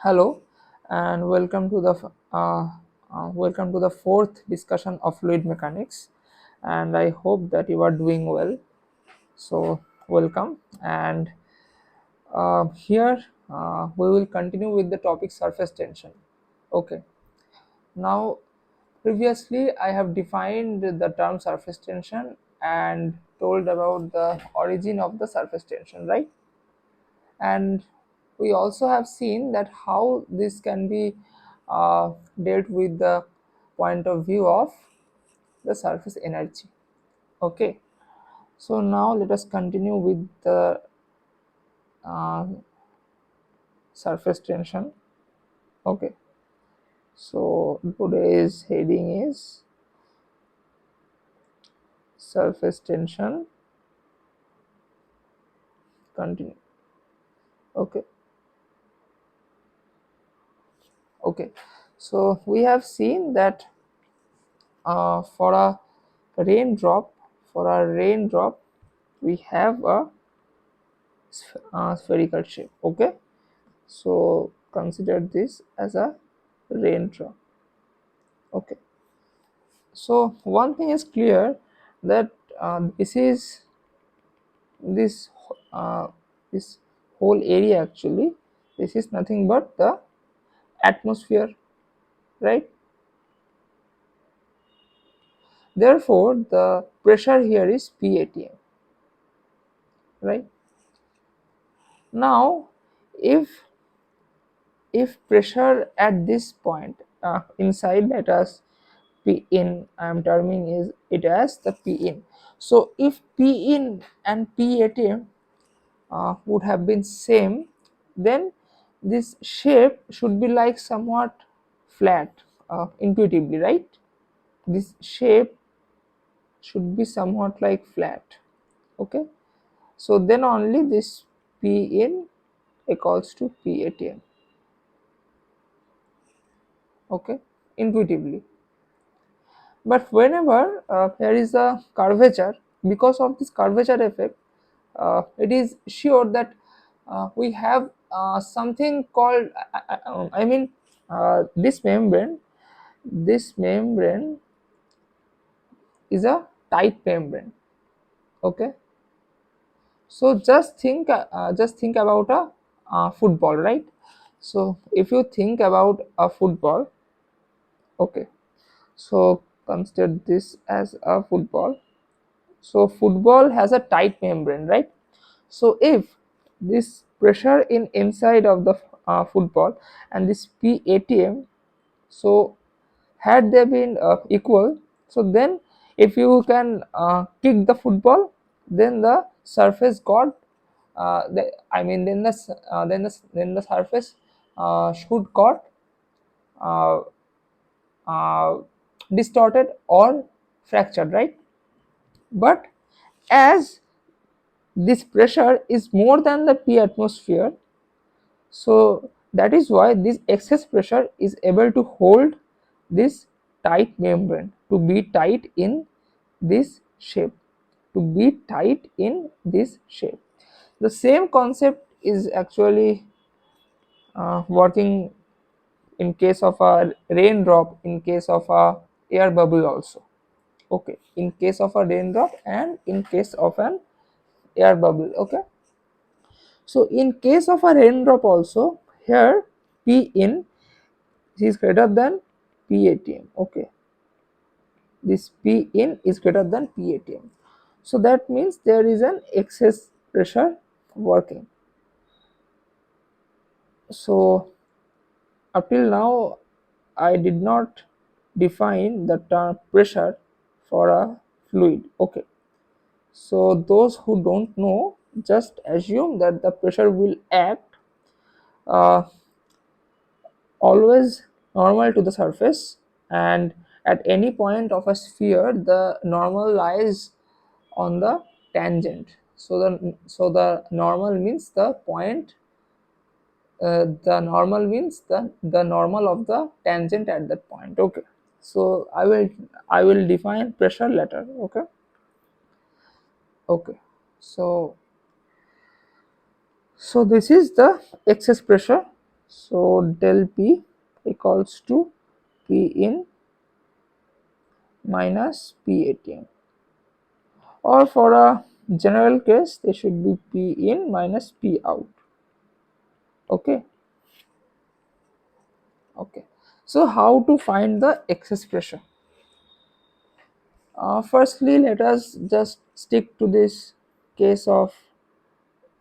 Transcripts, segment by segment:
Hello, and welcome to the fourth discussion of fluid mechanics. And I hope that you are doing well. So, welcome. And here we will continue with the topic surface tension. Okay. Now, previously I have defined the term surface tension and told about the origin of the surface tension, right? And we also have seen that how this can be dealt with the point of view of the surface energy. Okay, so now let us continue with the uh, surface tension. Okay, so today's heading is surface tension. Continue. Okay. Okay, so we have seen that for a raindrop for a raindrop we have a spherical shape. Okay, so consider this as a raindrop. Okay, so one thing is clear that this uh, this whole area, actually this is nothing but the atmosphere, right? Therefore the pressure here is PATM, right? Now if pressure at this point inside, let us P in, I am terming is it as the P in. So if P in and P at would have been same, then this shape should be like somewhat flat, intuitively, right? This shape should be somewhat like flat. Okay, so then only this P in equals to P at. Okay, intuitively. But whenever there is a curvature, because of this curvature effect, it is sure that we have something called I mean this membrane is a tight membrane. Okay, so just think about a football, right? So if you think about a football, okay, so consider this as a football. So football has a tight membrane, right? So if this pressure in inside of the football and this PATM, so had they been equal, so then if you can kick the football, then the surface got I mean then the surface should got uh, uh, distorted or fractured, right? But as this pressure is more than the P atmosphere, so that is why this excess pressure is able to hold this tight membrane to be tight in this shape, to be tight in this shape. The same concept is actually working in case of a raindrop, in case of a air bubble also. Okay, in case of a raindrop and in case of an air bubble. Okay, so in case of a raindrop also, here P in is greater than PATM. Okay, this P in is greater than PATM. So that means there is an excess pressure working. So up till now I did not define the term pressure for a fluid. Okay, so those who don't know, just assume that the pressure will act uh, always normal to the surface, and at any point of a sphere the normal lies on the tangent. So the normal means the point, the normal means the normal of the tangent at that point. Okay, so I will define pressure later. Okay. Okay, so this is the excess pressure. So del P equals to P in minus P ATM, or for a general case they should be P in minus P out. Okay. Okay, so how to find the excess pressure? Firstly, let us just stick to this case of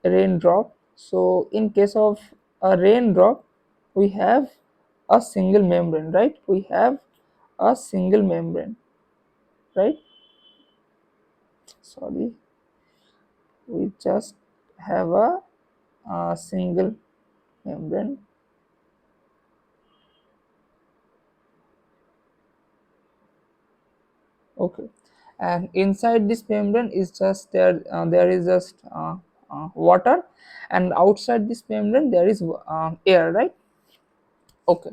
raindrop. So in case of a raindrop, we have a single membrane, right? We have a single membrane, right? Sorry, we just have a single membrane. Okay, and inside this membrane is just there is just water, and outside this membrane there is air, right? Okay,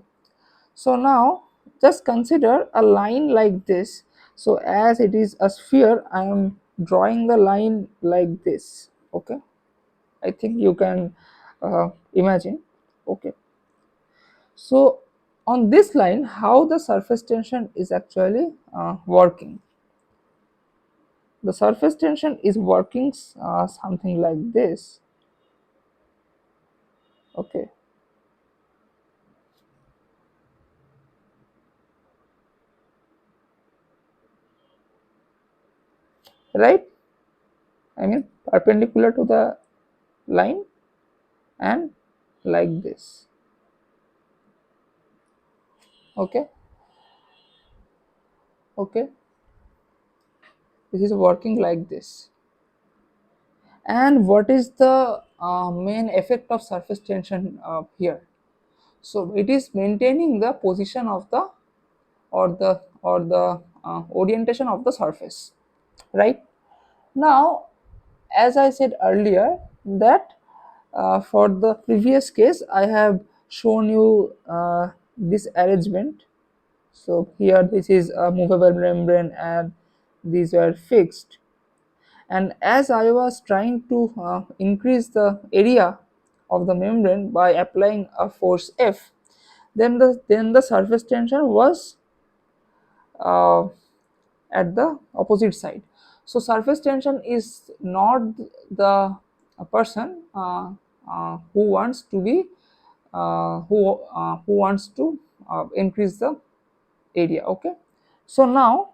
so now just consider a line like this. So as it is a sphere, I am drawing the line like this. Okay, I think you can imagine. Okay, so on this line, how the surface tension is actually working? The surface tension is working something like this. Okay, right? I mean perpendicular to the line and like this. Okay, okay, this is working like this. And what is the main effect of surface tension here? So it is maintaining the position of the or the orientation of the surface, right? Now, as I said earlier, that for the previous case, I have shown you this arrangement. So here, this is a movable membrane, and these were fixed. And as I was trying to increase the area of the membrane by applying a force F, then the surface tension was uh, at the opposite side. So surface tension is not the person who wants to be who wants to increase the area. Okay, so now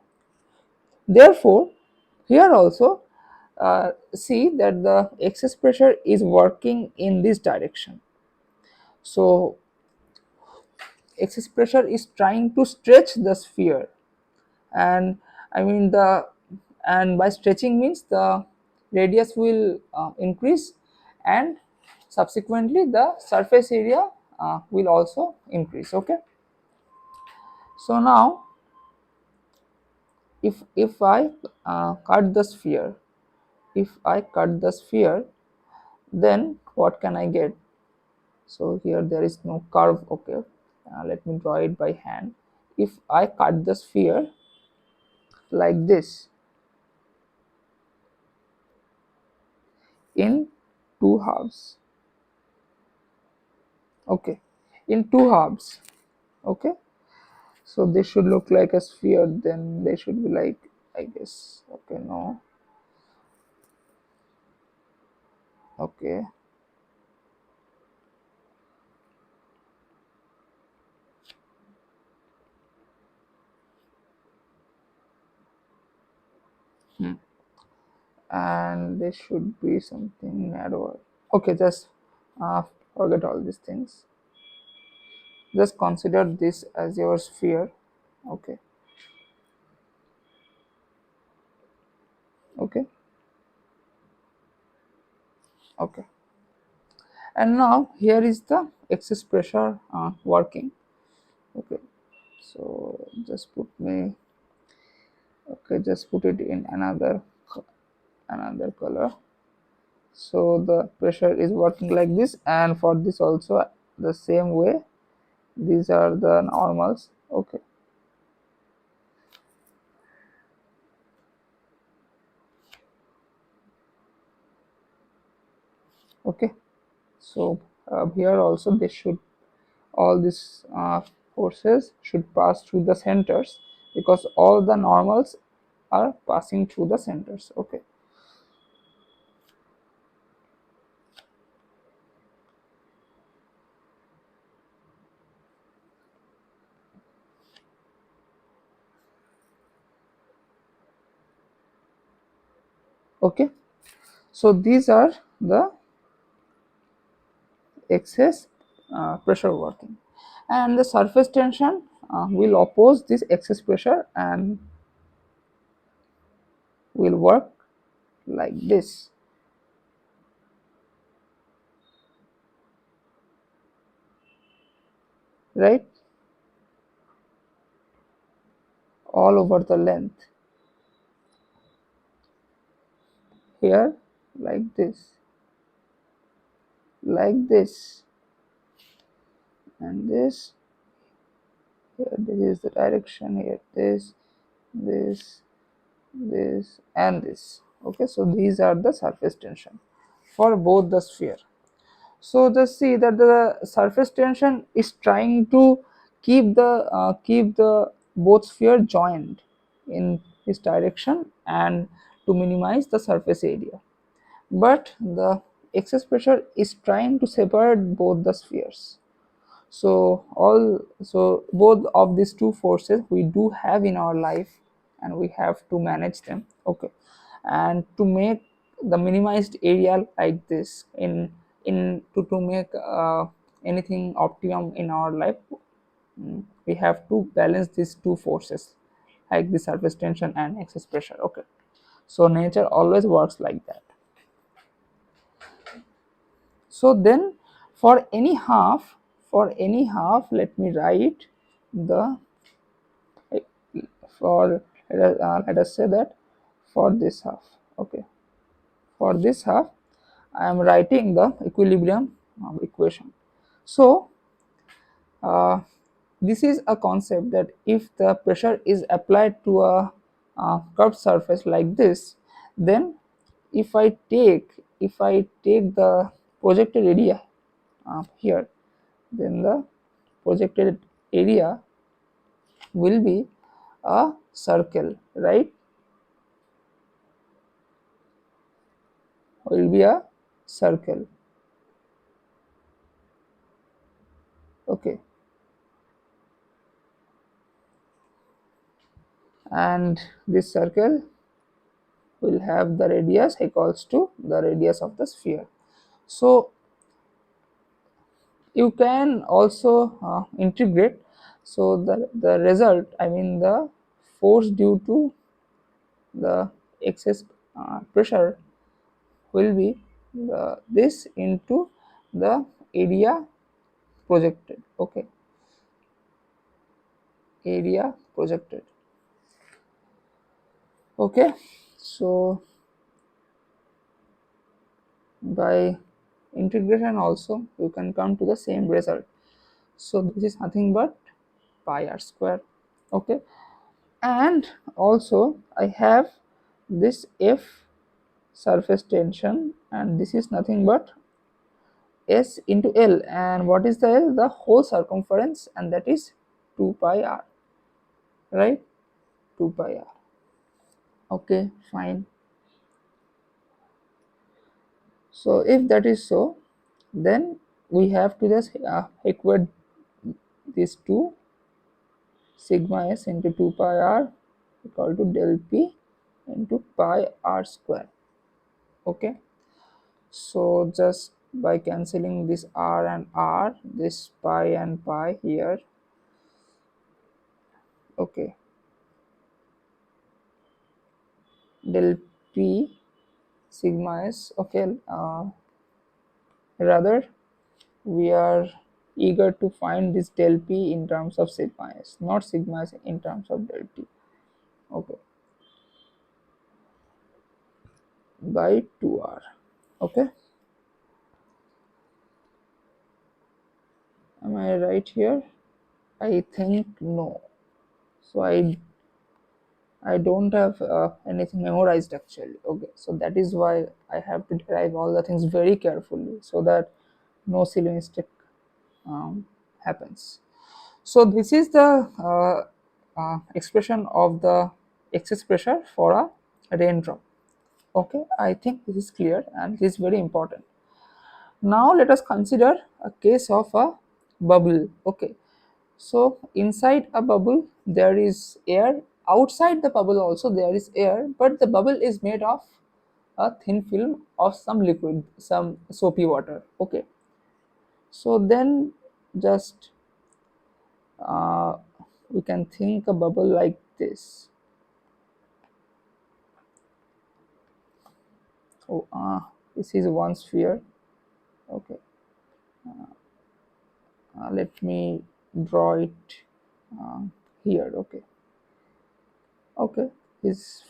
therefore here also see that the excess pressure is working in this direction. So excess pressure is trying to stretch the sphere, and I mean the and by stretching means the radius will increase, and subsequently the surface area will also increase. Okay, so now if I cut the sphere, if I cut the sphere, then what can I get? So here there is no curve. Okay, let me draw it by hand. If I cut the sphere like this in two halves, okay, in two halves, okay, so this should look like a sphere, then they should be like, I guess, okay, no, okay, and this should be something narrower. Okay, just uh, forget all these things, just consider this as your sphere. Okay, okay, okay, and now here is the excess pressure working. Okay, so just put me, okay, just put it in another color. So the pressure is working like this, and for this also the same way, these are the normals. Okay, okay, so here also this should all these forces should pass through the centers, because all the normals are passing through the centers. Okay. Okay, so these are the excess pressure working, and the surface tension will oppose this excess pressure and will work like this, right, all over the length, here, like this, and this, here this is the direction, here this, this and this. Okay, so these are the surface tension for both the sphere. So just see that the surface tension is trying to keep the both sphere joined in this direction and to minimize the surface area, but the excess pressure is trying to separate both the spheres. So both of these two forces we do have in our life, and we have to manage them. Okay, and to make the minimized area like this, to make anything optimum in our life, we have to balance these two forces, like the surface tension and excess pressure. Okay, so nature always works like that. So then for any half let me write the for let us say that for this half. Okay, for this half I am writing the equilibrium equation. So uh, this is a concept that if the pressure is applied to a curved surface like this, then if I take the projected area here, then the projected area will be a circle, right? Will be a circle. Okay, and this circle will have the radius equals to the radius of the sphere. So you can also integrate. So the result, I mean the force due to the excess pressure will be this into the area projected. Okay, area projected. Okay, so by integration also you can come to the same result. So this is nothing but pi r square. Okay, and also I have this F surface tension, and this is nothing but S into L, and what is the L? The whole circumference, and that is 2 pi r, right? 2 pi r. Okay, fine. So if that is so, then we have to just equate these two, sigma s into 2 pi r equal to del p into pi r square. Okay, so just by cancelling this r and r, this pi and pi here. Okay, del p sigma s. Okay, rather we are eager to find this del p in terms of sigma s, not sigma s in terms of del t. Okay, by 2r. Okay, am I right here? I think no. So I don't have anything memorized actually. Okay, so that is why I have to derive all the things very carefully, so that no silly mistake um, happens. So this is the expression of the excess pressure for a raindrop. Okay, I think this is clear and this is very important. Now let us consider a case of a bubble. Okay, so inside a bubble there is air, outside the bubble also there is air, but the bubble is made of a thin film of some liquid, some soapy water. Okay, so then just uh, we can think a bubble like this. So this is one sphere. Okay, let me draw it uh, here. Okay, okay, is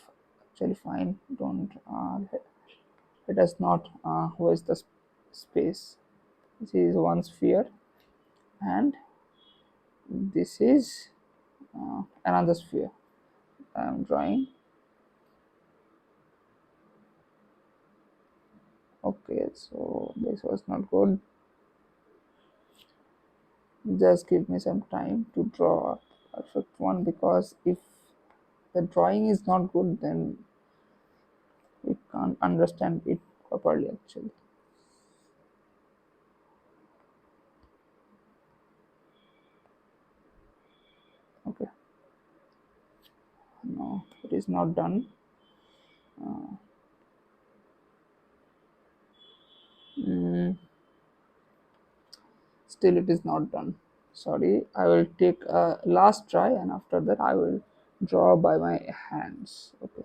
actually fine. Don't let us not waste the space. This is one sphere, and this is another sphere. I am drawing. Okay, so this was not good. Just give me some time to draw a perfect one, because if the drawing is not good, then we can't understand it properly actually. Okay, no, it is not done. Mm, Still it is not done. Sorry, I will take a last try, and after that I will draw by my hands. Okay,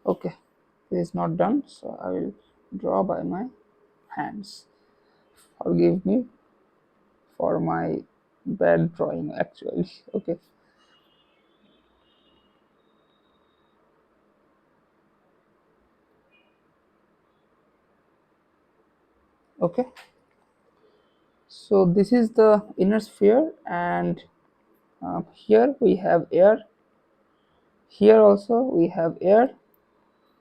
okay, it is not done, so I will draw by my hands. Forgive me for my bad drawing actually. Okay, okay, so this is the inner sphere, and here we have air, here also we have air,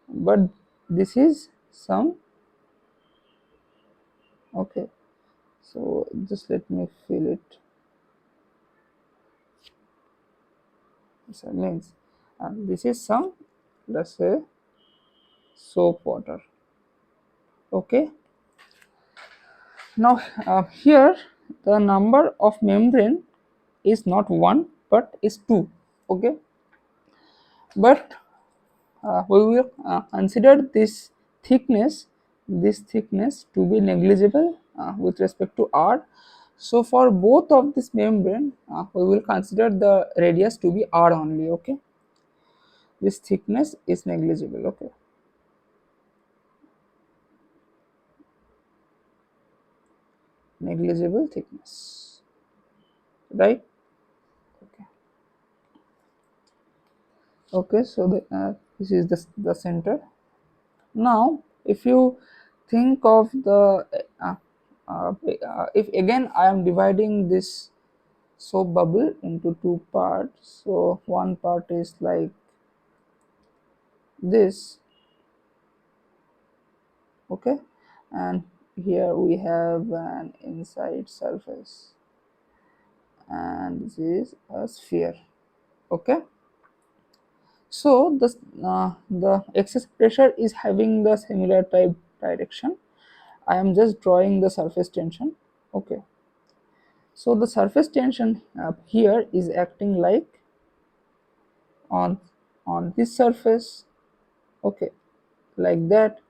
but this is some. Okay, so just let me fill it. So means this is some, let's say, soap water. Okay, now here the number of membrane is not one but is two. Okay, but we will consider this thickness to be negligible with respect to r. So for both of this membrane we will consider the radius to be r only. Okay, this thickness is negligible. Okay, negligible thickness, right? Okay, okay, so this is the center. Now if you think of the if again I am dividing this soap bubble into two parts, so one part is like this. Okay, and here we have an inside surface, and this is a sphere. Okay, so the excess pressure is having the similar type direction. I am just drawing the surface tension. Okay, so the surface tension here is acting like on this surface. Okay, like that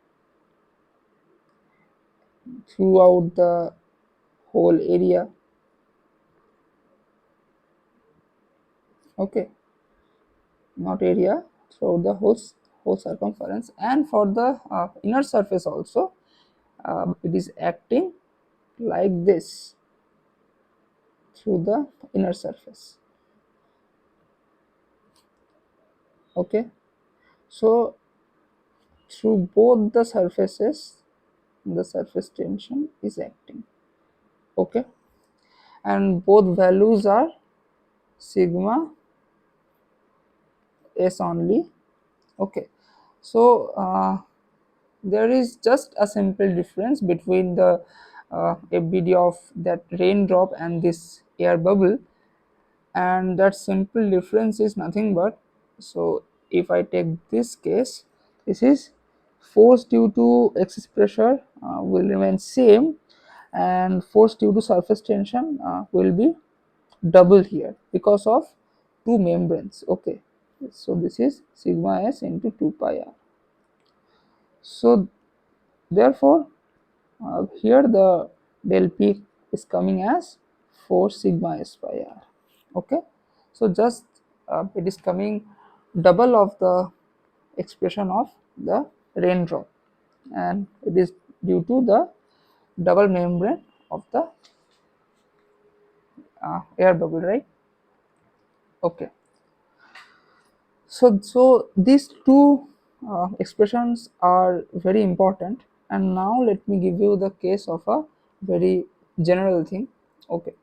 throughout the whole area. Okay, not area, throughout the whole circumference, and for the inner surface also it is acting like this through the inner surface. Okay, so through both the surfaces the surface tension is acting. Okay, and both values are sigma s only. Okay, so there is just a simple difference between the FBD of that raindrop and this air bubble, and that simple difference is nothing but, so if I take this case, this is force due to excess pressure will remain same, and force due to surface tension will be double here because of two membranes. Okay, so this is sigma s into 2 pi r. So therefore here the del p is coming as 4 sigma s pi r. Okay, so just it is coming double of the expression of the raindrop, and it is due to the double membrane of the air bubble, right? Okay, so these two expressions are very important, and now let me give you the case of a very general thing. Okay,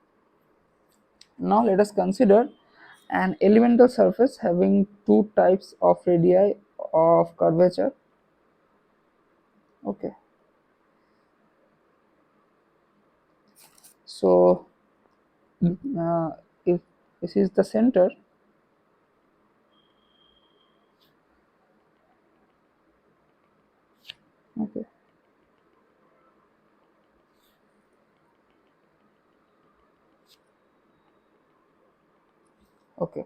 now let us consider an elemental surface having two types of radii of curvature. Okay, so uh, if this is the center, okay, okay,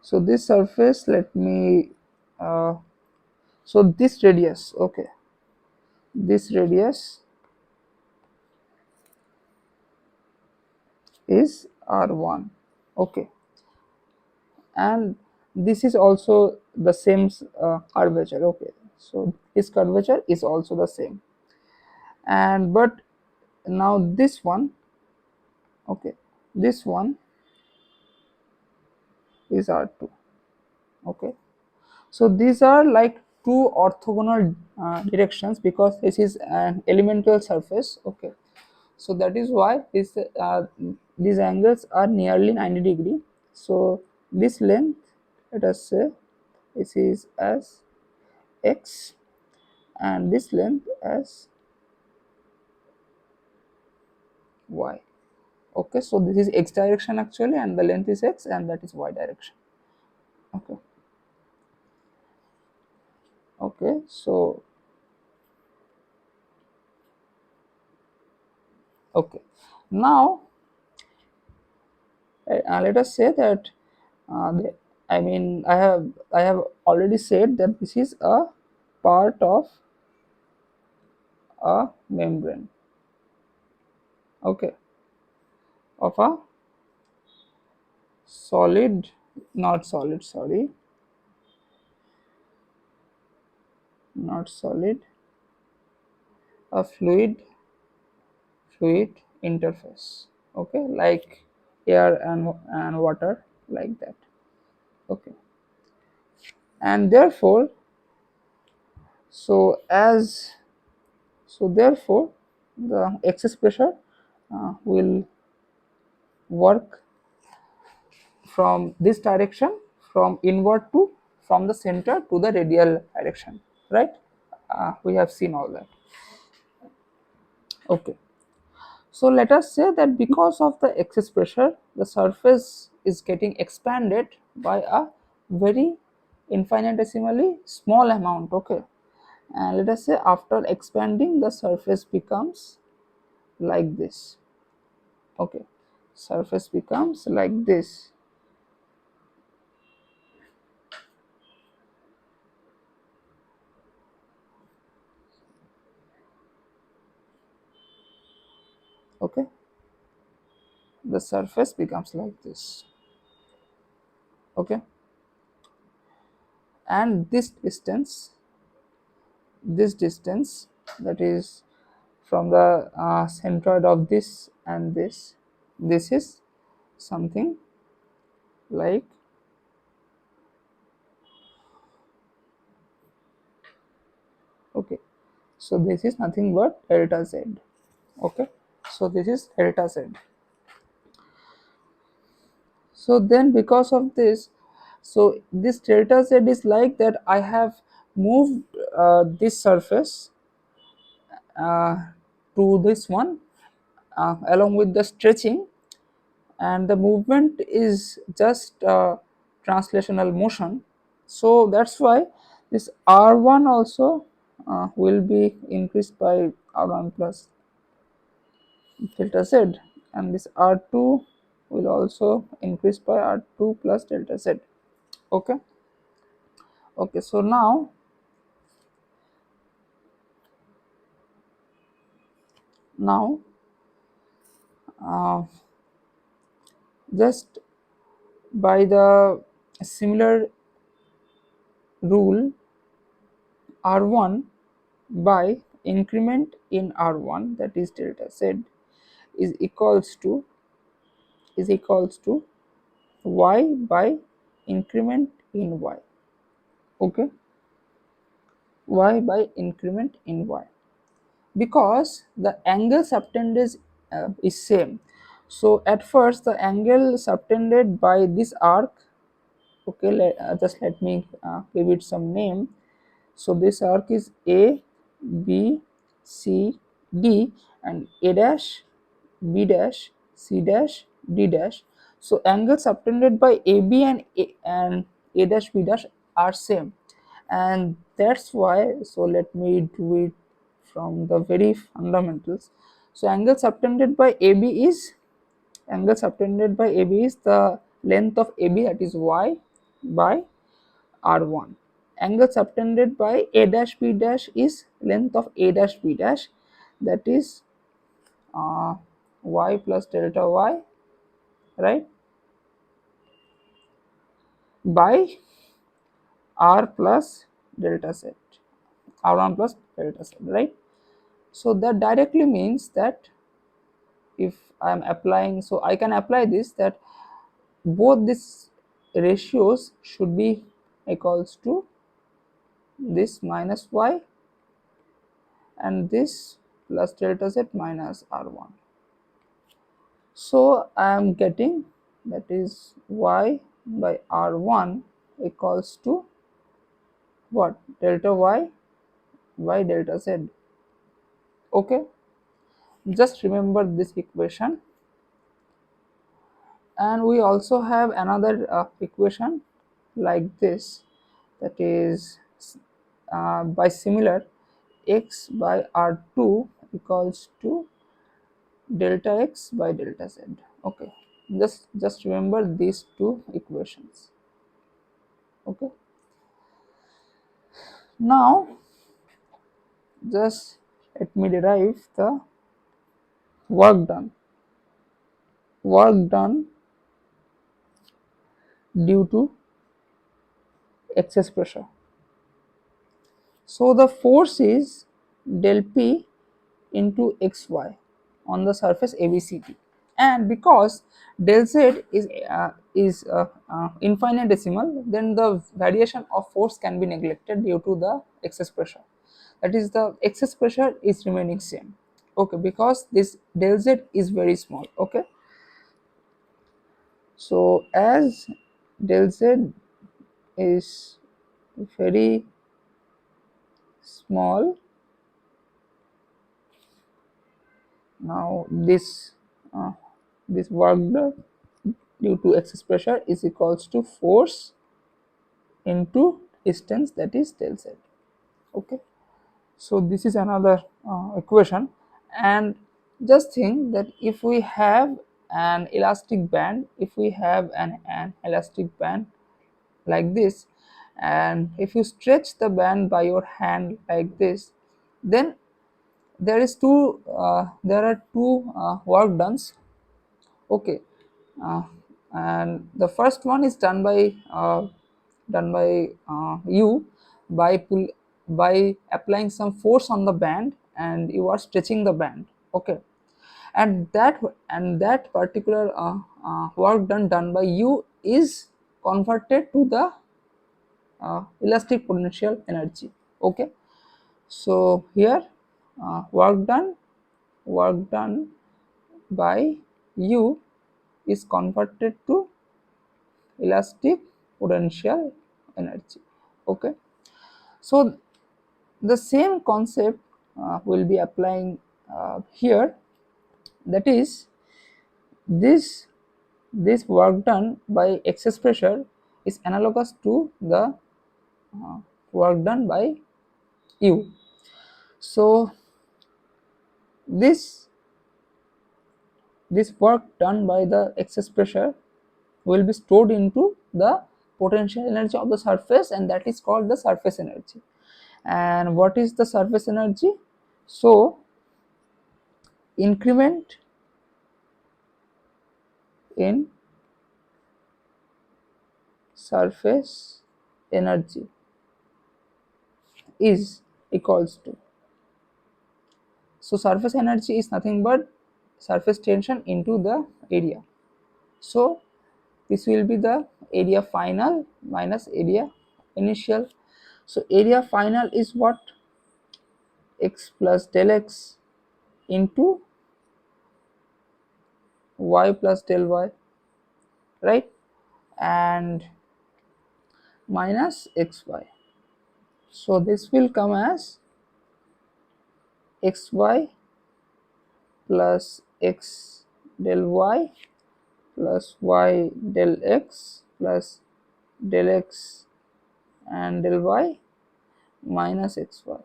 so this surface, let me uh, so this radius, okay, this radius is r1. Okay, and this is also the same curvature. Okay, so this curvature is also the same, and but now this one, okay, this one is r2. Okay, so these are like two orthogonal directions because this is an elemental surface. Okay, so that is why these angles are nearly 90 degree. So this length, let us say, this is as x, and this length as y. Okay, so this is x direction actually, and the length is x, and that is y direction. Okay, okay, so okay, now let us say that I mean I have already said that this is a part of a membrane. Okay, of a solid, not solid, sorry, not solid, a fluid interface. Okay, like air and water, like that. Okay, and therefore, so as so therefore the excess pressure will work from this direction, from inward to, from the center to the radial direction, right? We have seen all that. Okay, so let us say that because of the excess pressure, the surface is getting expanded by a very infinitesimally small amount. Okay, and let us say after expanding, the surface becomes like this. Okay, surface becomes like this. Okay, the surface becomes like this. Okay, and this distance, that is from the centroid of this and this is something like, okay, so this is nothing but delta z. Okay, so this is delta z. So then because of this, so this delta z is like that I have moved this surface, uh, to this one along with the stretching, and the movement is just translational motion. So that's why this r1 also will be increased by r1 plus delta z, and this r2 will also increase by r2 plus delta z. Okay. Okay, so now uh, just by the similar rule, r1 by increment in r1, that is delta z, is equals to y by increment in y. Okay, y by increment in y, because the angle subtended is same. So at first the angle subtended by this arc, okay, just let me give it some name. So this arc is A, B, C, D, and A dash, B dash, C dash, D dash. So angles subtended by AB and A dash, B dash are same, and that's why. So let me do it from the very fundamentals. So angle subtended by AB is the length of AB, that is y by r1. Angle subtended by a dash b dash is length of a dash b dash, that is uh, y plus delta y, right, by r plus delta z, r1 plus delta z, right. So that directly means that if I am applying, so I can apply this, that both these ratios should be equals to this minus y and this plus delta z minus r1. So I am getting, that is y by r1 equals to what, delta y by delta z. Okay, just remember this equation. And we also have another equation like this, that is by similar, x by r2 equals to delta x by delta z. Okay, just remember these two equations. Okay, now just let me derive the work done. Work done due to excess pressure. So the force is del P into xy on the surface ABCD, and because del Z is infinitesimal, then the variation of force can be neglected due to the excess pressure. That is, the excess pressure is remaining same. Okay, because this del Z is very small. Okay, so as del Z is very small, now uh, this work done due to excess pressure is equals to force into distance, that is del z. Okay, so this is another equation. And just think that if we have an elastic band, if we have an elastic band like this, and if you stretch the band by your hand like this, then there are two work done. Okay, uh, and the first one is done by you by applying some force on the band, and you are stretching the band. Okay, and that particular work done by you is converted to the elastic potential energy. Okay, so here work done by you is converted to elastic potential energy. Okay, so the same concept will be applying here, that is, this this work done by excess pressure is analogous to the uh, work done by U. So this this work done by the excess pressure will be stored into the potential energy of the surface, and that is called the surface energy. And what is the surface energy? So increment in surface energy is equals to, so surface energy is nothing but surface tension into the area. So this will be the area final minus area initial. So area final is what? X plus del x into y plus del y, right? And minus xy. So this will come as xy plus x del y plus y del x plus del x and del y minus xy.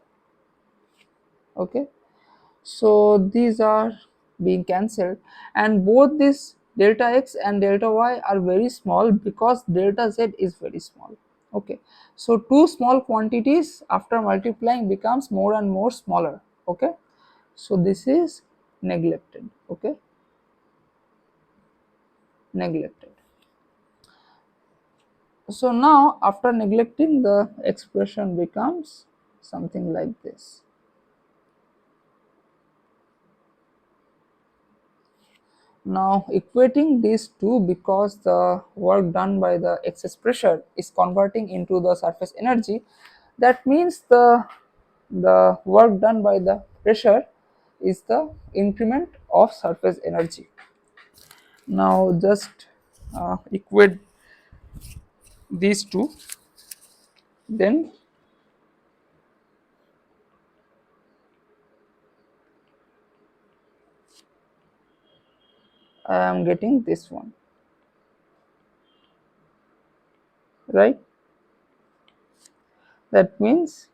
Okay, so these are being cancelled, and both this delta x and delta y are very small because delta z is very small. Okay, so two small quantities after multiplying becomes more and more smaller. Okay, so this is neglected. Okay, neglected. So now after neglecting, the expression becomes something like this. Now equating these two, because the work done by the excess pressure is converting into the surface energy, that means the work done by the pressure is the increment of surface energy. Now just equate these two, then I am getting this one, right? That means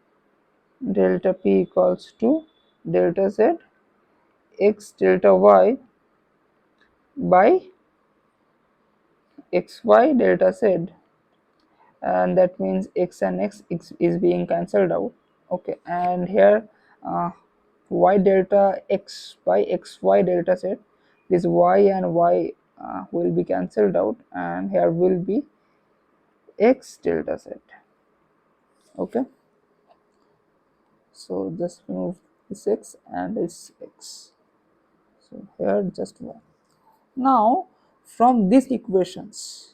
delta P equals to delta Z x delta y by xy delta Z, and that means x and x is being cancelled out. Okay, and here y delta x by xy delta Z, this y and y will be cancelled out, and here will be x delta Z. Okay, so just remove this x and this x, so here just one. Now from these equations,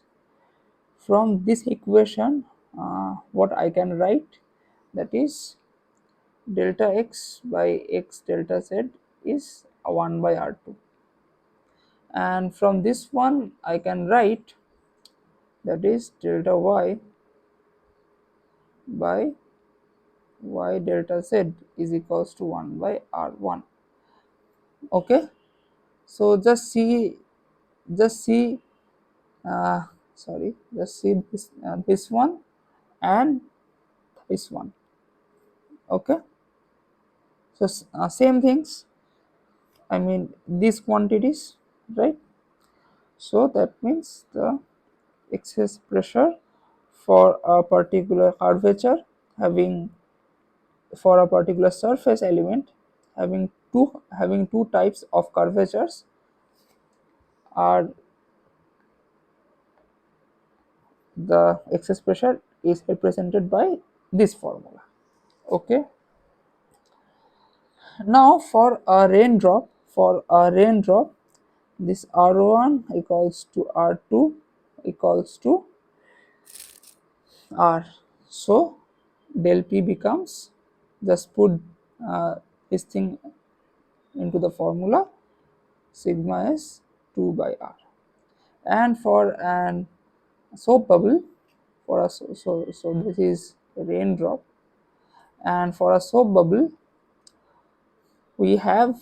what I can write, that is delta x by x delta z is 1 by r2, and from this one I can write, that is delta y by y delta z is equals to 1 by r1. Okay, so just see uh, sorry, just see this one and this one. Okay, so same things, I mean these quantities, right? So that means the excess pressure for a particular curvature having, for a particular surface element having two types of curvatures are, the excess pressure is represented by this formula. Okay, now for a raindrop, this r1 equals to r2 equals to r. So del p becomes, just put uh, this thing into the formula, sigma is 2 by r. And for an soap bubble, so this is raindrop, and for a soap bubble we have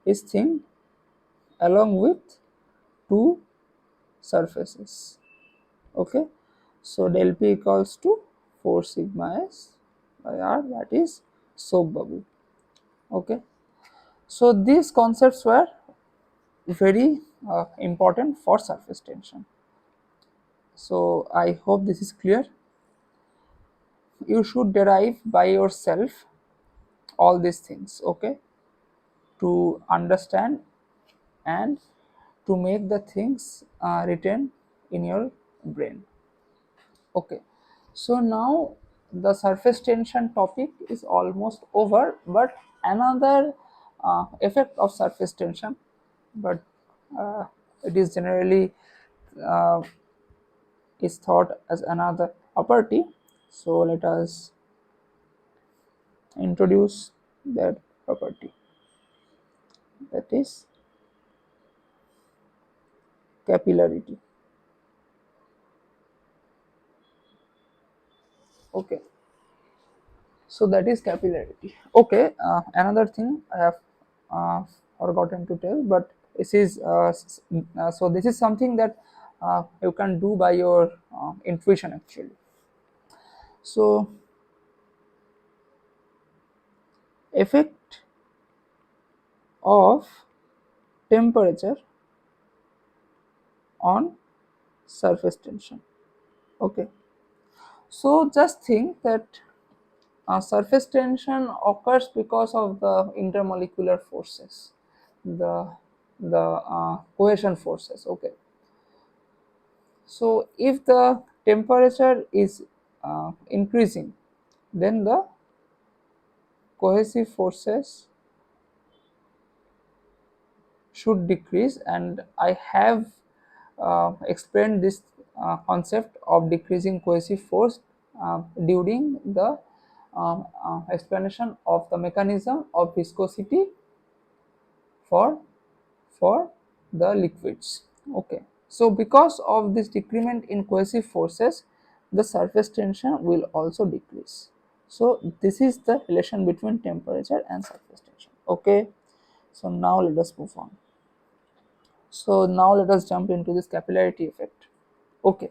this thing along with two surfaces. Okay, so del P equals to 4 sigma s by r, that is soap bubble. Okay, so these concepts were very important for surface tension. So I hope this is clear. You should derive by yourself all these things, okay, to understand and to make the things written in your brain. Okay, so now the surface tension topic is almost over, but another effect of surface tension, but it is generally uh, is thought as another property. So let us introduce that property, that is capillarity. Okay, so that is capillarity. Okay, another thing I have uh, forgotten to tell, but this is so this is something that you can do by your intuition actually. So effect of temperature on surface tension. Okay, so just think that surface tension occurs because of the intermolecular forces, the cohesion forces. Okay, so if the temperature is increasing, then the cohesive forces should decrease, and I have explained this concept of decreasing cohesive force during the explanation of the mechanism of viscosity for for the liquids. Okay, so because of this decrement in cohesive forces, the surface tension will also decrease. So this is the relation between temperature and surface tension. Okay, so now let us move on. So now let us jump into this capillarity effect. Okay,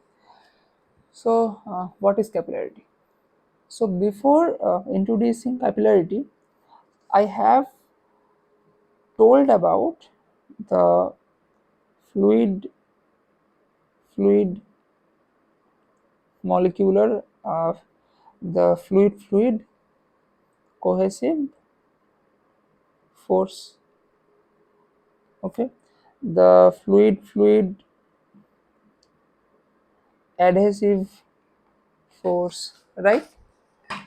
so what is capillarity? So before introducing capillarity, I have told about the fluid fluid molecular the fluid cohesive force. Okay, the fluid adhesive force, right?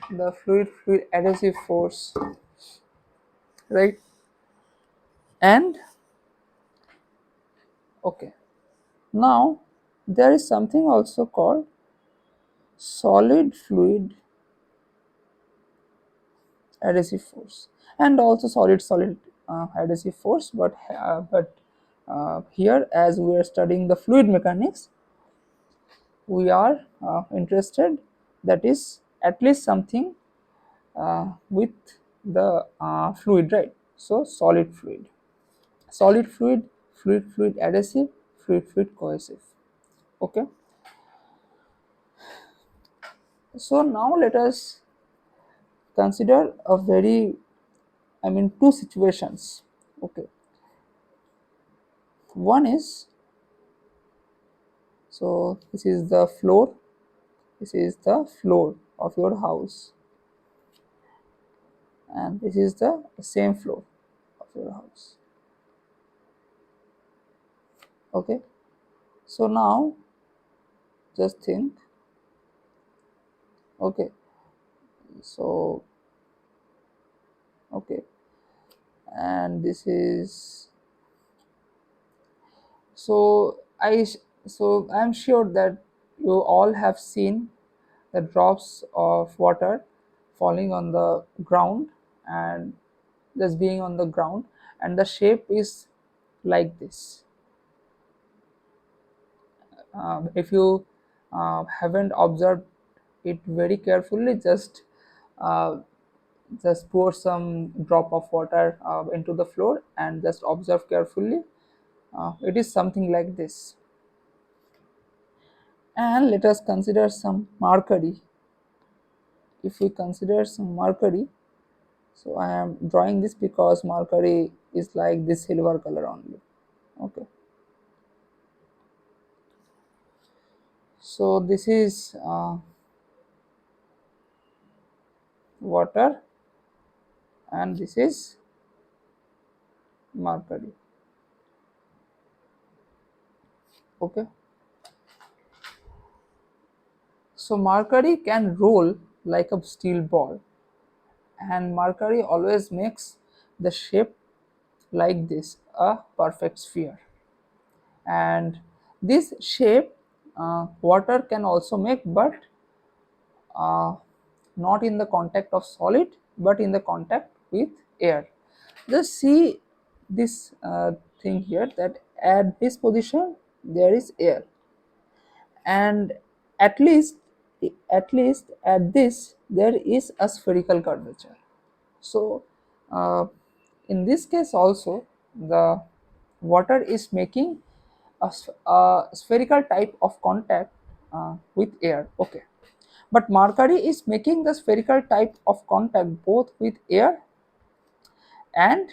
The fluid adhesive force, right? And okay, now there is something also called solid fluid adhesive force, and also solid adhesive force, but here, as we are studying the fluid mechanics, we are interested, that is at least something with the fluid, right? So solid fluid adhesive, fluid cohesive. Okay, so now let us consider a very, I mean, two situations. Okay, one is, so this is the floor, this is the floor of your house, and this is the same floor of your house. Okay, so now just think. Okay, so okay, and this is, so I'm sure that you all have seen the drops of water falling on the ground and just being on the ground, and the shape is like this. If you haven't observed it very carefully, just uh, Just pour some drop of water into the floor and just observe carefully. It is something like this. And let us consider some mercury. If we consider some mercury, so I am drawing this because mercury is like this silver color only. Okay, so this is water and this is mercury. Okay, so mercury can roll like a steel ball, and mercury always makes the shape like this, a perfect sphere. And this shape water can also make, but uh, not in the contact of solid but in the contact with air. Just see this thing here, that at this position there is air, and at least at this there is a spherical curvature. So uh, in this case also the water is making a spherical type of contact with air. Okay, but mercury is making the spherical type of contact both with air and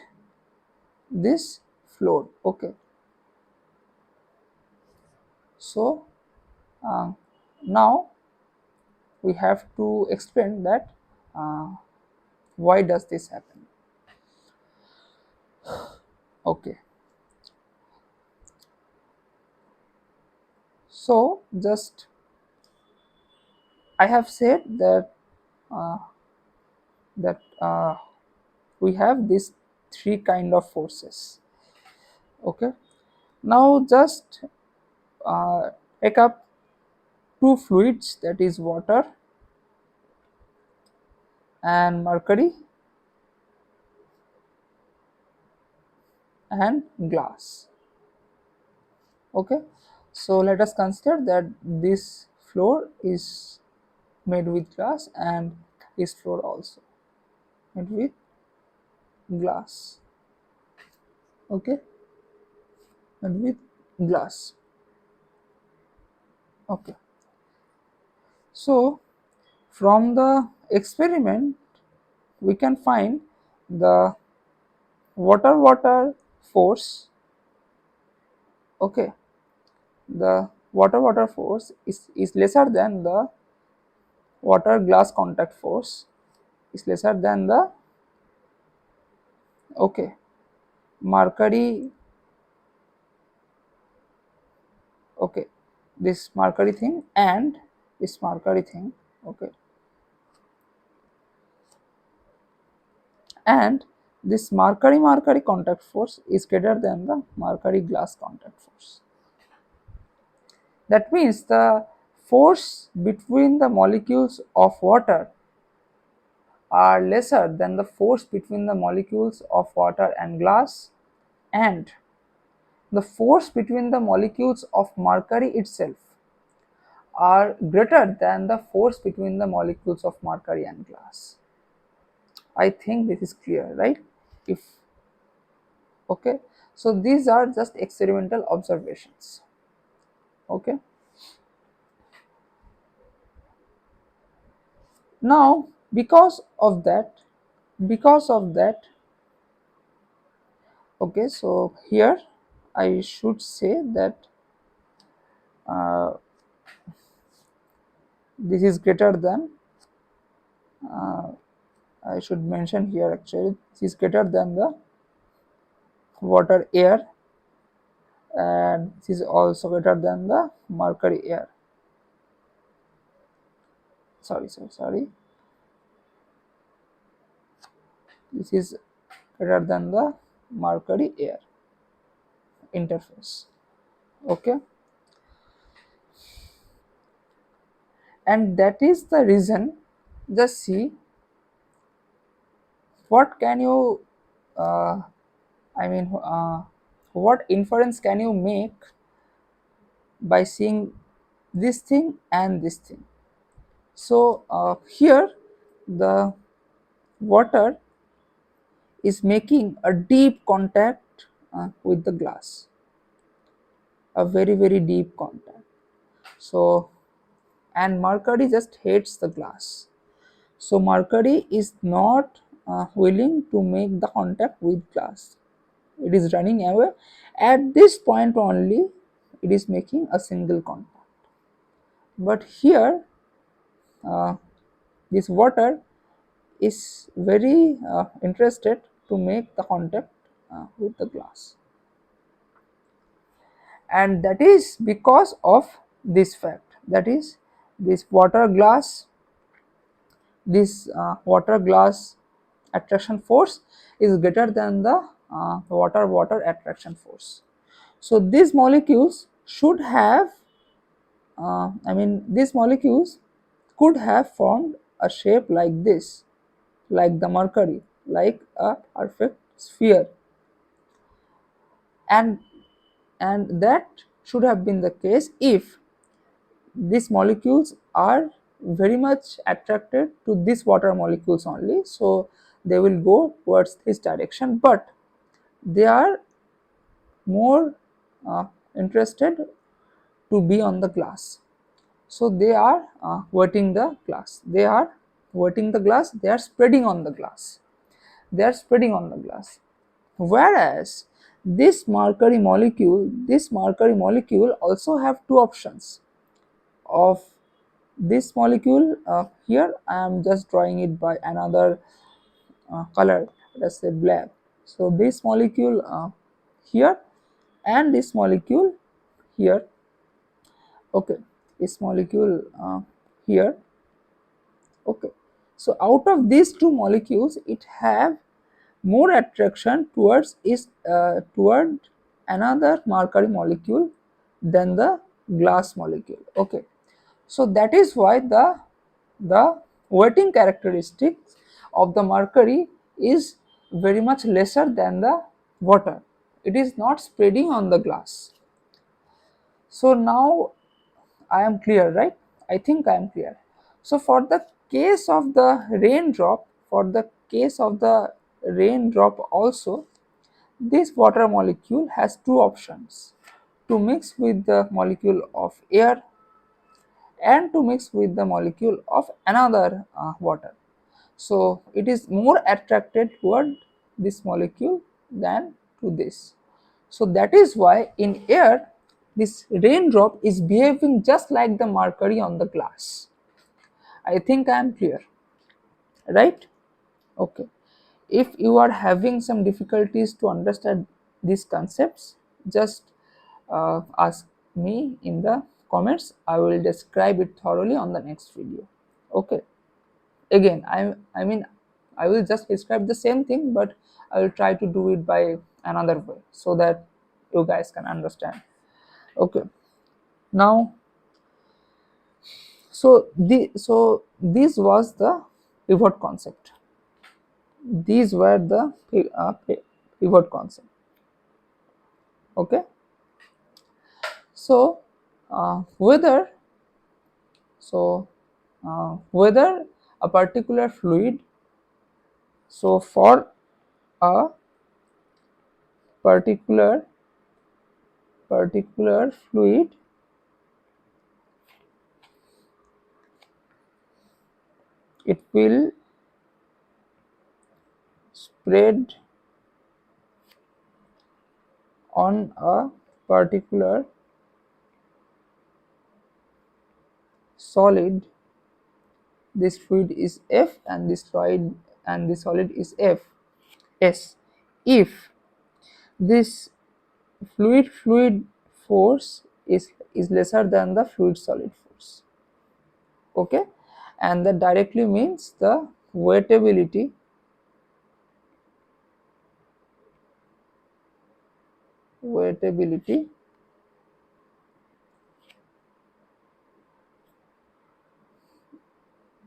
this floor. Okay, so uh, now we have to explain that uh, why does this happen. Okay, so just I have said that uh, we have these three kind of forces. Okay, now just uh, take up two fluids, that is water and mercury and glass. Okay, so let us consider that this floor is made with glass and this floor also made with glass. Okay, made with glass. Okay, so from the experiment we can find the water force. Okay, the water force is lesser than the water glass contact force, is lesser than the, okay, mercury. Okay, this mercury thing and this mercury thing. Okay, and this mercury contact force is greater than the mercury glass contact force. That means the force between the molecules of water are lesser than the force between the molecules of water and glass, and the force between the molecules of mercury itself are greater than the force between the molecules of mercury and glass. I think this is clear, right? If okay, so these are just experimental observations. Okay, now because of that, okay, so here I should say that uh, this is greater than, I should mention here actually this is greater than the water air, and this is also greater than the mercury air. Sorry, this is greater than the mercury air interface. Okay, and that is the reason, just see what can you uh, I mean what inference can you make by seeing this thing and this thing. So here the water is making a deep contact with the glass, a very very deep contact. So, and mercury just hates the glass. So mercury is not willing to make the contact with glass. It is running away. At this point only, it is making a single contact. But here, uh, this water is very interested to make the contact with the glass, and that is because of this fact. That is, this water glass, this water glass attraction force is greater than the water water attraction force. So these molecules should have, these molecules could have formed a shape like this, like the mercury, like a perfect sphere, and that should have been the case if these molecules are very much attracted to these water molecules only, so they will go towards this direction, but they are more interested to be on the glass. So they are wetting the glass, they are spreading on the glass, whereas this mercury molecule also have two options of this molecule. Here I am just drawing it by another color, let's say black. So this molecule here, and this molecule here. Okay, this molecule here. Okay, so out of these two molecules, it have more attraction towards is toward another mercury molecule than the glass molecule. Okay, so that is why the wetting characteristics of the mercury is very much lesser than the water. It is not spreading on the glass. So now I am clear, right? I think I am clear. So for the case of the raindrop, also, this water molecule has two options: to mix with the molecule of air and to mix with the molecule of another water. So it is more attracted toward this molecule than to this. So that is why in air, this raindrop is behaving just like the mercury on the glass. I think I am clear, right? Okay. If you are having some difficulties to understand these concepts, just ask me in the comments. I will describe it thoroughly on the next video. Okay. Again, I will just describe the same thing, but I will try to do it by another way so that you guys can understand. Okay. Now, so this was the pivot concept. These were the pivot concept. Okay. So whether so whether a particular fluid, so for a particular fluid, it will spread on a particular solid. This fluid is F, and this solid is F S. If this fluid force is lesser than the fluid solid force. Okay, and that directly means the weightability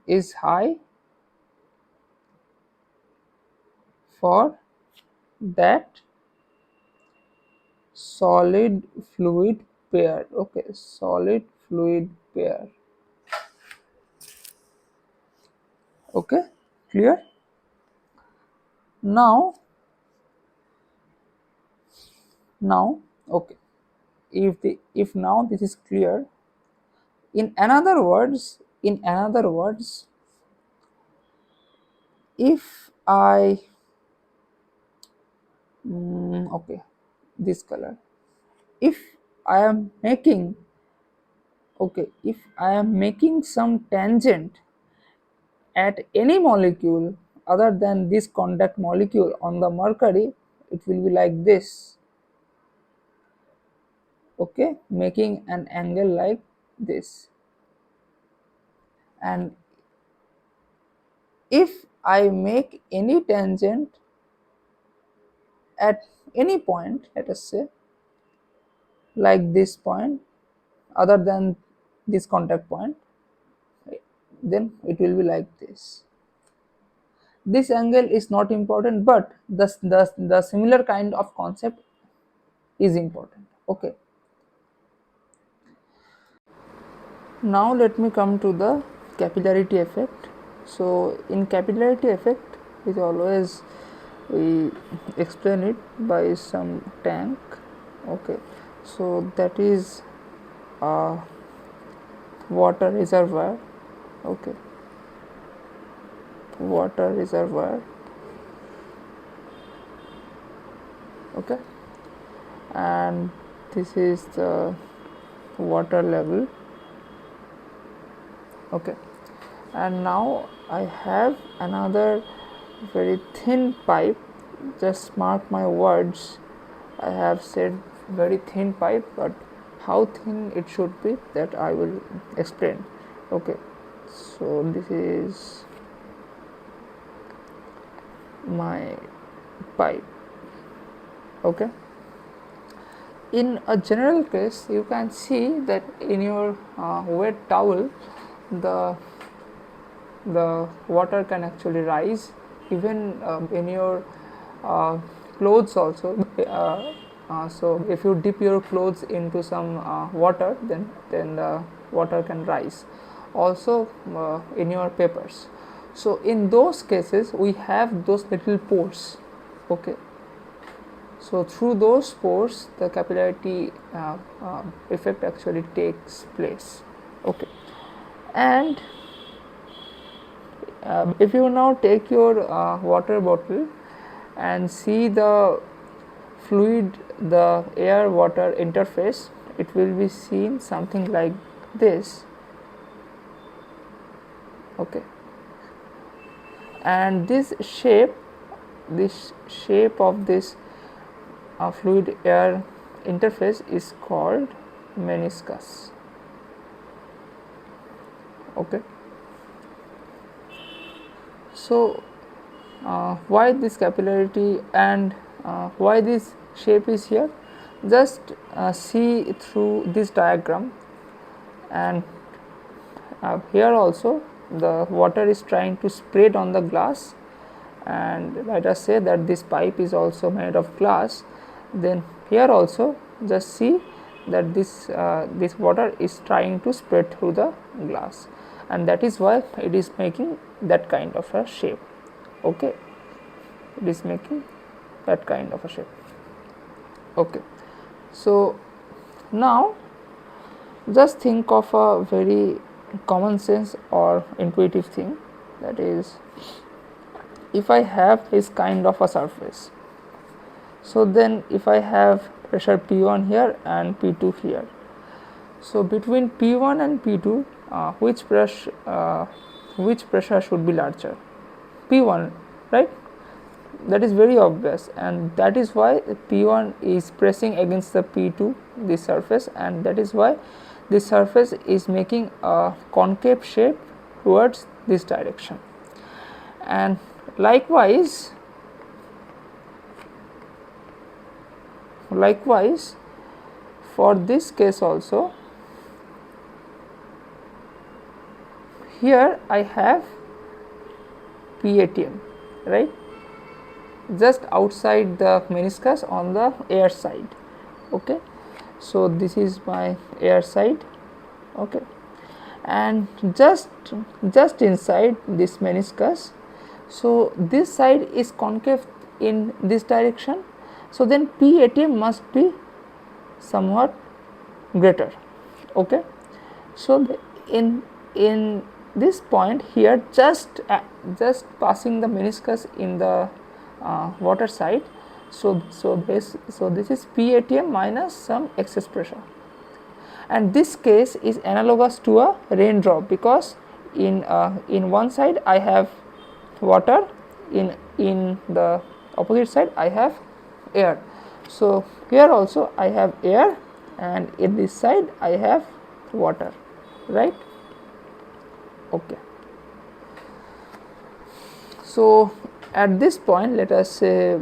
is high for that solid fluid pair. Okay, solid fluid pair. Okay, clear? Now, now, okay. If now this is clear, in another words, if I okay, this color. If I am making if I am making some tangent at any molecule other than this contact molecule on the mercury, it will be like this. Okay, making an angle like this. And if I make any tangent at any point, let us say like this point other than this contact point, then it will be like this. This angle is not important, but the similar kind of concept is important. Okay, now let me come to the capillarity effect. So in capillarity effect is always we explain it by some tank. Okay, so that is a water reservoir. Okay, water reservoir. Okay, and this is the water level. Okay, and now I have another very thin pipe. Just mark my words, I have said very thin pipe, but how thin it should be, that I will explain. Okay, so this is my pipe. Okay, in a general case you can see that in your wet towel the water can actually rise, even in your uh, clothes also. So if you dip your clothes into some water, then the water can rise. Also in your papers. So in those cases we have those little pores. Okay, so through those pores the capillarity effect actually takes place. Okay, and if you now take your water bottle and see the fluid, the air water interface, it will be seen something like this. Okay, and this shape of this fluid air interface is called meniscus. Okay, so why this capillarity and why this shape is here? Just see through this diagram, and here also the water is trying to spread on the glass, and let us say that this pipe is also made of glass. Then here also just see that this water is trying to spread through the glass, and that is why it is making that kind of a shape. Okay, it is making that kind of a shape. Okay, so now just think of a very common sense or intuitive thing, that is, if I have this kind of a surface, so then if I have pressure P1 here and P2 here, so between P1 and P2 which pressure should be larger? P1, right? That is very obvious, and that is why P1 is pressing against the P2, this surface, and that is why this surface is making a concave shape towards this direction. And likewise for this case also, here I have PATM, right, just outside the meniscus on the air side. Okay, so this is my air side. Okay, and just inside this meniscus So this side is concave in this direction, so then P ATM must be somewhat greater. Okay, so in this point here, just passing the meniscus in the water side, so this is P ATM minus some excess pressure, and this case is analogous to a raindrop, because in one side I have water, in the opposite side I have air. So here also I have air, and in this side I have water, right? Okay. So at this point, let us say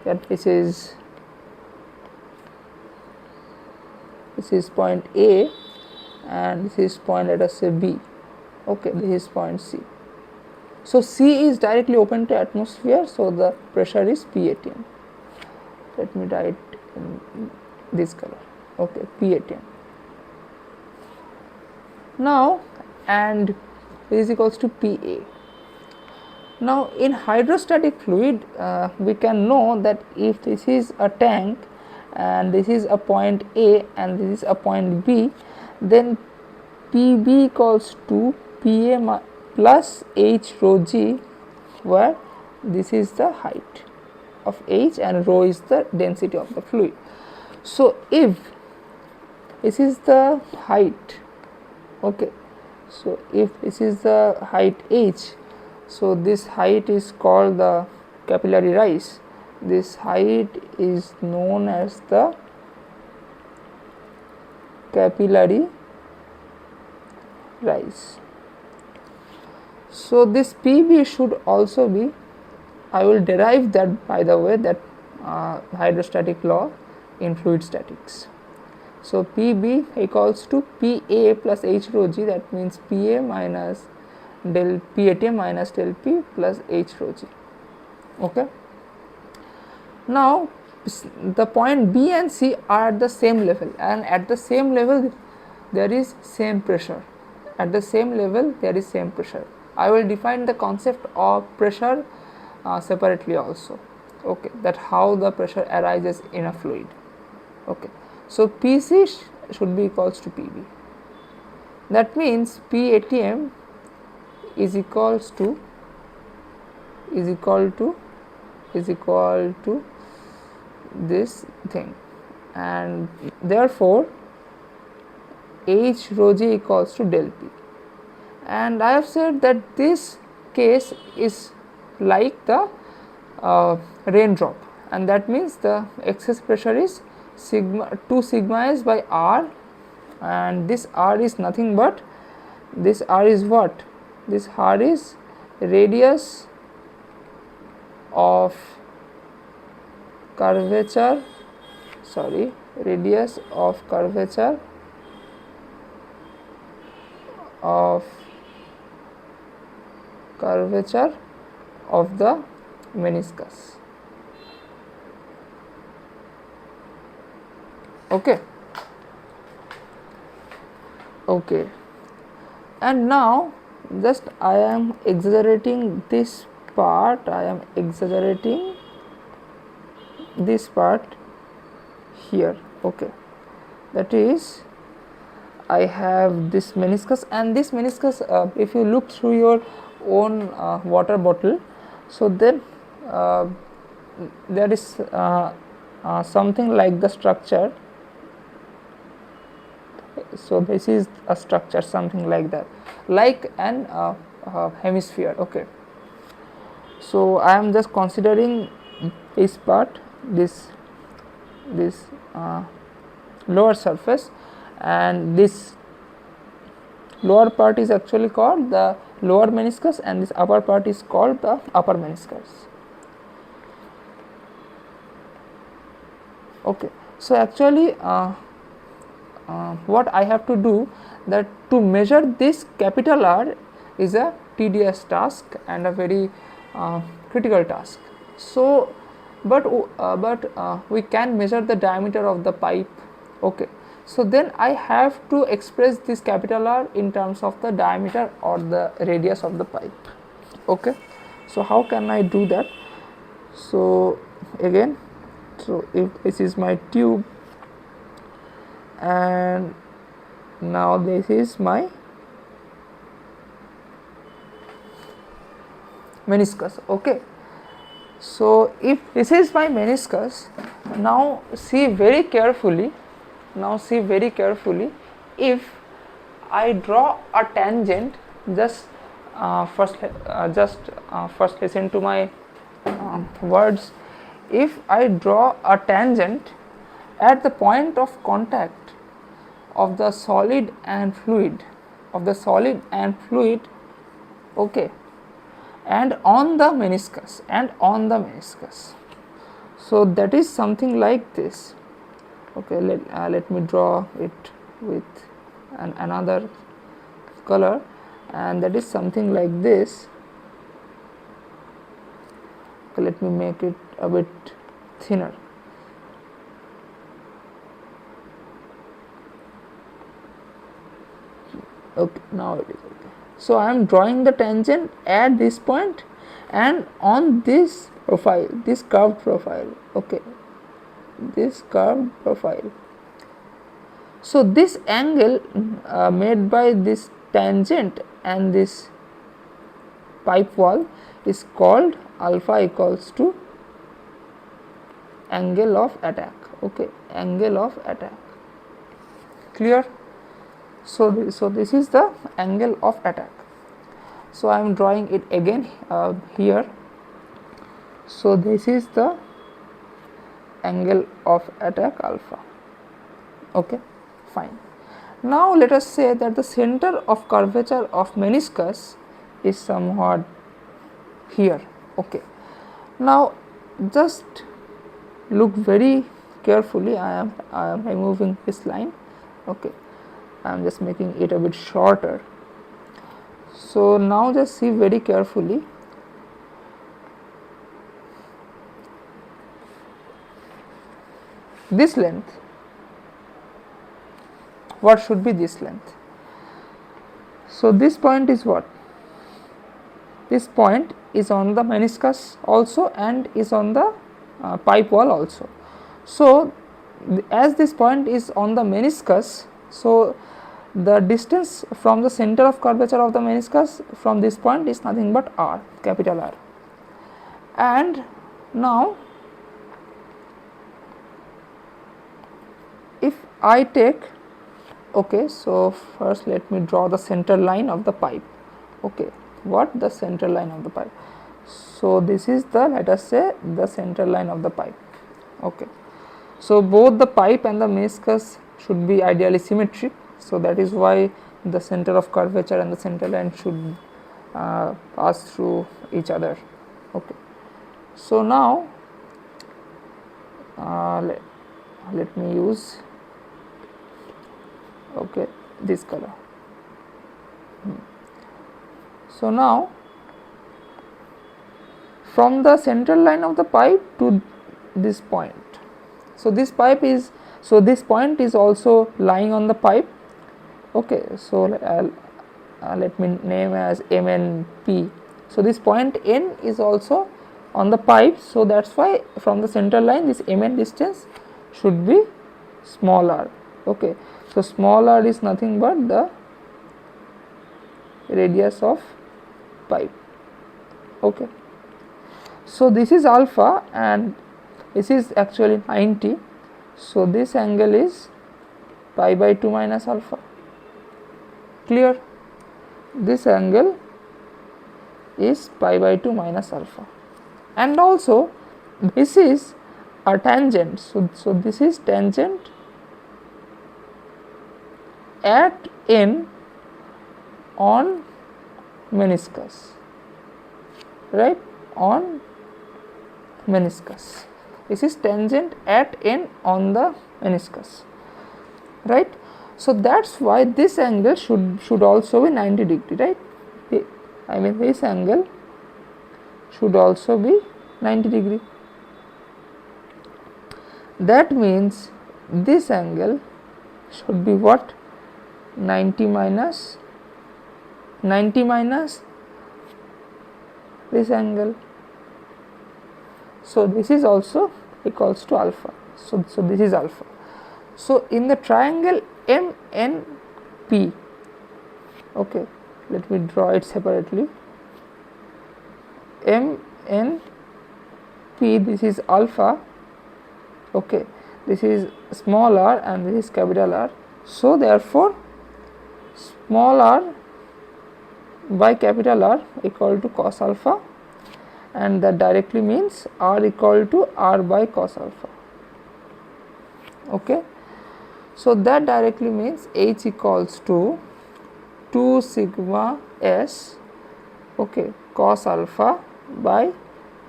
that this is point A, and this is point, let us say, B. Okay, this is point C. So C is directly open to atmosphere, so the pressure is P ATM. Let me write in this color. Okay, P ATM. Now, and is equals to PA. Now in hydrostatic fluid, we can know that if this is a tank and this is a point A and this is a point B, then PB equals to PA plus H rho G, where this is the height of H and rho is the density of the fluid. So if this is the height, okay, so if this is the height H, so this height is called the capillary rise. This height is known as the capillary rise. So this PB should also be, I will derive that, by the way, that hydrostatic law in fluid statics. So PB equals to PA plus H rho G, that means PA minus del P ATM minus del P plus H rho G. Okay. Now the point B and C are at the same level, and at the same level there is same pressure. At the same level there is same pressure. I will define the concept of pressure separately also. Okay, that how the pressure arises in a fluid. Okay, so PC should be equals to PB. That means P ATM is equal to this thing, and therefore H rho G equals to del P. And I have said that this case is like the raindrop, and that means the excess pressure is sigma 2 sigma s by r, and this r is nothing but, this r is what? This r is radius of curvature, radius of curvature of the meniscus. Okay. Okay, and now just I am exaggerating this part, this part here. Okay, that is, I have this meniscus, and this meniscus, if you look through your own water bottle, so then there is something like the structure. So this is a structure, something like that, like an hemisphere. Okay, so I am just considering this part, this lower surface, and this lower part is actually called the lower meniscus, and this upper part is called the upper meniscus. Okay, so actually what I have to do, that to measure this capital R is a tedious task and a very critical task. So but we can measure the diameter of the pipe. Okay, so then I have to express this capital R in terms of the diameter or the radius of the pipe. Okay, So how can I do that? So again, so if this is my tube and now this is my meniscus. Okay, so if this is my meniscus, now see very carefully, if I draw a tangent, just first listen to my words. If I draw a tangent at the point of contact of the solid and fluid, okay, and on the meniscus, so that is something like this. Okay, let me draw it with another color, and that is something like this. Okay, let me make it a bit thinner. Okay, now it is okay. So I am drawing the tangent at this point and on this profile, this curved profile. Okay, this curved profile. So this angle made by this tangent and this pipe wall is called alpha equals to angle of attack. Okay, angle of attack. Clear? So this is the angle of attack. So I am drawing it again here. So this is the angle of attack alpha. Okay, fine. Now let us say that the center of curvature of meniscus is somewhat here. Okay, now just look very carefully. I am removing this line. Okay, I am just making it a bit shorter. So now just see very carefully. This length, what should be this length? So this point is what? This point is on the meniscus also and is on the pipe wall also. So as this point is on the meniscus, so the distance from the center of curvature of the meniscus from this point is nothing but r, capital R. And now if I take, okay, so first let me draw the center line of the pipe. Okay, what? The center line of the pipe. So this is the, let us say, the center line of the pipe. Okay, so both the pipe and the meniscus should be ideally symmetric. So that is why the center of curvature and the center line should pass through each other. Okay, so now let me use, okay, this color. So now from the central line of the pipe to this point, so this point is also lying on the pipe. Okay, so let me name as M and P. So this point N is also on the pipe, so that's why from the central line this MN distance should be smaller. Okay, so smaller is nothing but the radius of pipe. Okay, so this is alpha and this is actually 90. So this angle is pi by 2 minus alpha. Clear? This angle is pi by 2 minus alpha, and also this is a tangent. So this is tangent at N on meniscus, right? On meniscus, this is tangent at N on the meniscus, right? So that's why this angle should also be 90 degree, right? I mean this angle should also be 90 degree. That means this angle should be what? 90 minus this angle. So this is also equals to alpha. So this is alpha. So in the triangle MNP, okay, let me draw it separately. MNP, this is alpha, okay, this is small r and this is capital R. So therefore small r by capital R equal to cos alpha, and that directly means r equal to r by cos alpha. Okay, so that directly means H equals to 2 sigma s, okay, cos alpha by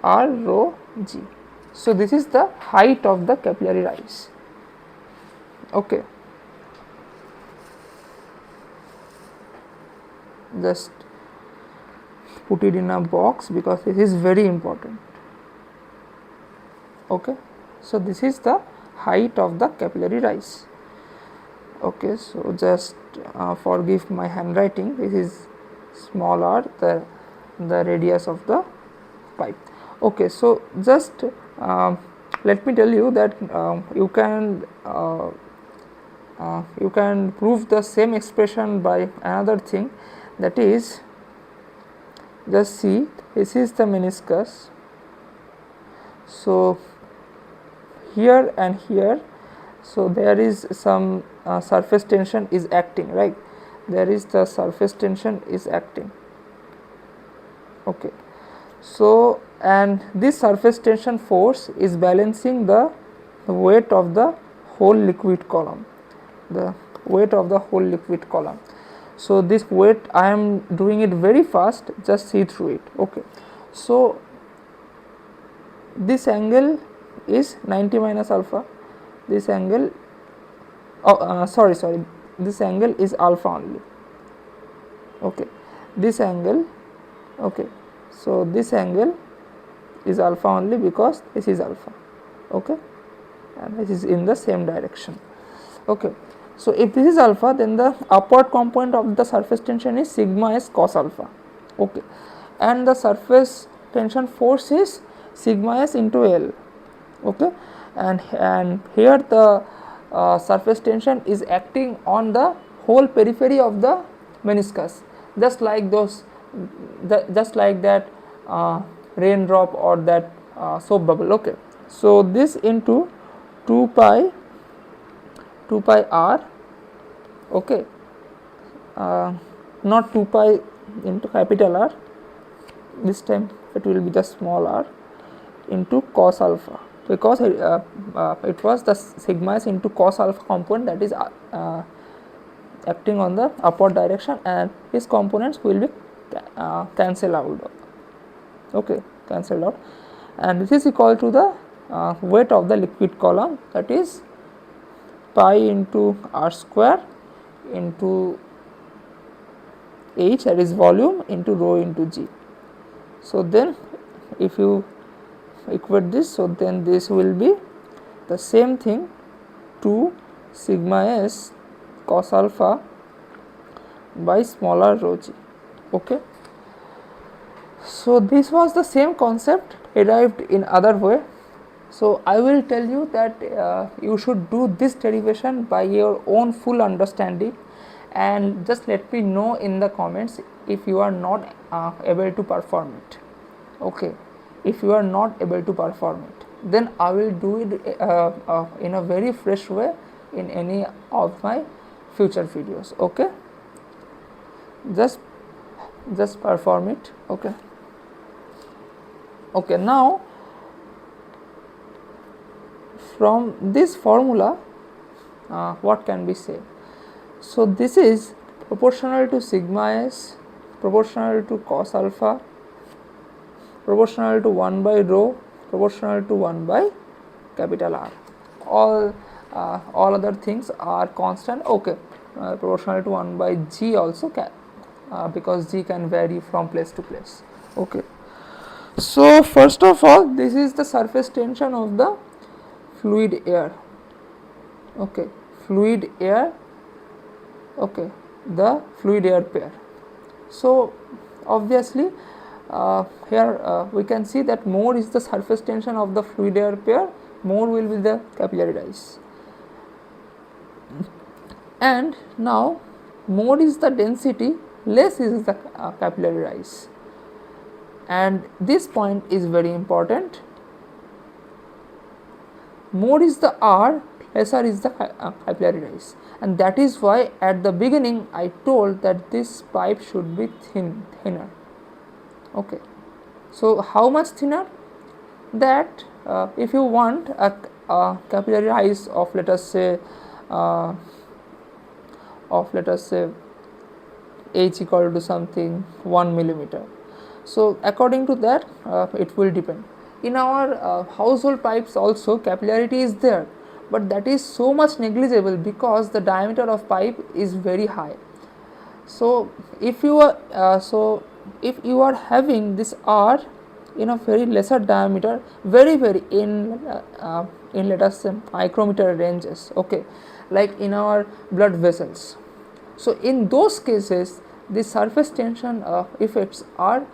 r rho g. So this is the height of the capillary rise. Okay, just put it in a box because this is very important. Okay, so this is the height of the capillary rise. Okay, so just forgive my handwriting, this is small r, the radius of the pipe. Okay, so just let me tell you that you can prove the same expression by another thing, that is, just see, this is the meniscus. So here and here, so there is some surface tension is acting, right? There is the surface tension is acting. Okay, so and this surface tension force is balancing the weight of the whole liquid column, the weight of the whole liquid column. So this weight, I am doing it very fast, just see through it. Okay, so this angle is 90 minus alpha, this angle, sorry, this angle is alpha only. Okay, this angle, okay, so this angle is alpha only because this is alpha. Okay, and this is in the same direction. Okay, so if this is alpha, then the upward component of the surface tension is sigma s cos alpha. Okay, and the surface tension force is sigma s into L. Okay, and here the surface tension is acting on the whole periphery of the meniscus, just like those, just like that raindrop or that soap bubble. Okay, so this into 2 pi r, okay, not 2 pi into capital R, this time it will be the small r, into cos alpha, because it was the sigma s into cos alpha component that is acting on the upward direction, and its components will be cancelled out. Okay, cancelled out, and this is equal to the weight of the liquid column, that is pi into r square into h, that is volume, into rho into g. So then if you equate this, so then this will be the same thing, 2 sigma s cos alpha by smaller rho g. Okay, so this was the same concept derived in other way. So I will tell you that you should do this derivation by your own full understanding, and just let me know in the comments if you are not able to perform it. Okay, if you are not able to perform it, then I will do it in a very fresh way in any of my future videos. Okay, just perform it. Okay, okay, now from this formula what can be said? So this is proportional to sigma s, proportional to cos alpha, proportional to 1 by rho, proportional to 1 by capital R. All other things are constant. Okay, proportional to 1 by g also can, because g can vary from place to place. Okay, so first of all, this is the surface tension of the fluid air. Okay, fluid air, okay, the fluid air pair. So obviously here we can see that more is the surface tension of the fluid air pair, more will be the capillary rise. And now more is the density, less is the capillary rise. And this point is very important. More is the R, lesser is the capillary rise, and that is why at the beginning I told that this pipe should be thinner. Okay, so how much thinner? That if you want a capillary rise of let us say h equal to something 1 millimeter. So according to that it will depend. In our household pipes also capillarity is there, but that is so much negligible because the diameter of pipe is very high. So if you are having this R in a very lesser diameter, very in let us say micrometer ranges, okay, like in our blood vessels. So in those cases the surface tension effects are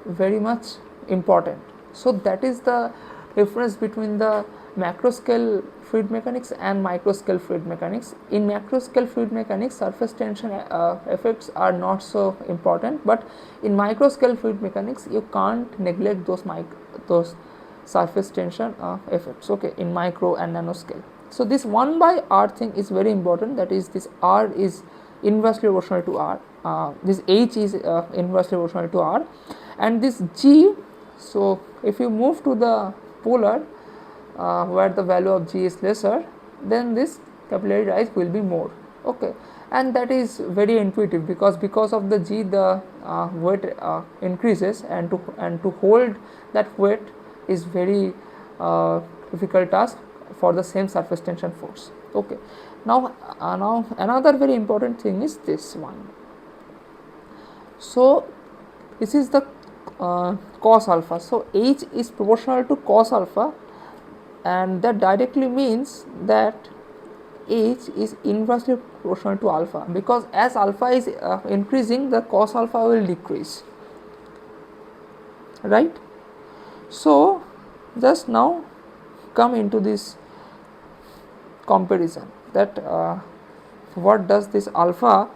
very much important. So that is the difference between the macro scale fluid mechanics and micro scale fluid mechanics. In macro scale fluid mechanics surface tension effects are not so important, but in micro scale fluid mechanics you can't neglect those surface tension effects, okay, in micro and nano scale. So this 1 by R thing is very important, that is this R is inversely proportional to R, this H is inversely proportional to R, and this G, so if you move to the polar where the value of G is lesser, then this capillary rise will be more, okay, and that is very intuitive because of the G the weight increases, and to hold that weight is very difficult task for the same surface tension force, okay. Now another very important thing is this one. So this is the cos alpha. So H is proportional to cos alpha, and that directly means that H is inversely proportional to alpha, because as alpha is increasing the cos alpha will decrease, right. So just now come into this comparison, that what does this alpha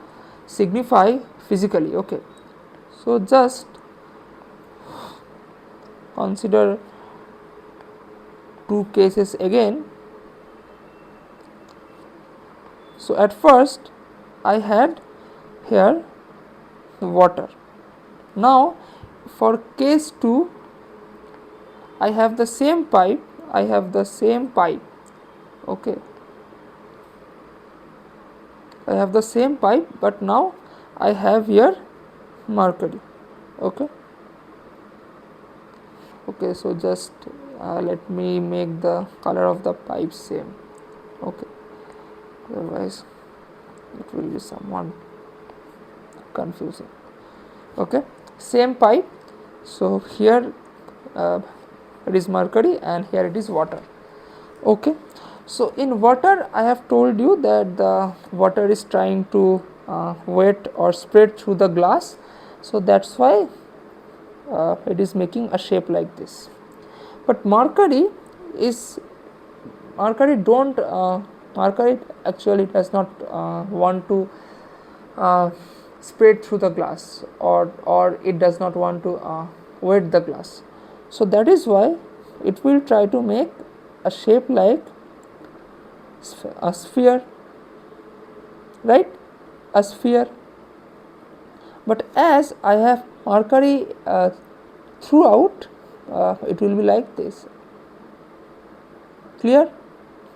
signify physically, okay. So just consider two cases again. So at first I had here water. Now for case 2 I have the same pipe, okay, I have the same pipe, but now I have here mercury, okay. Okay, so just let me make the color of the pipe same, okay, otherwise it will be somewhat confusing, okay. Same pipe, so here it is mercury and here it is water, okay. So in water I have told you that the water is trying to wet or spread through the glass, so that's why it is making a shape like this. But mercury actually does not want to spread through the glass, or it does not want to wet the glass. So that is why it will try to make a shape like a sphere, right, a sphere. But as I have mercury throughout, it will be like this, clear.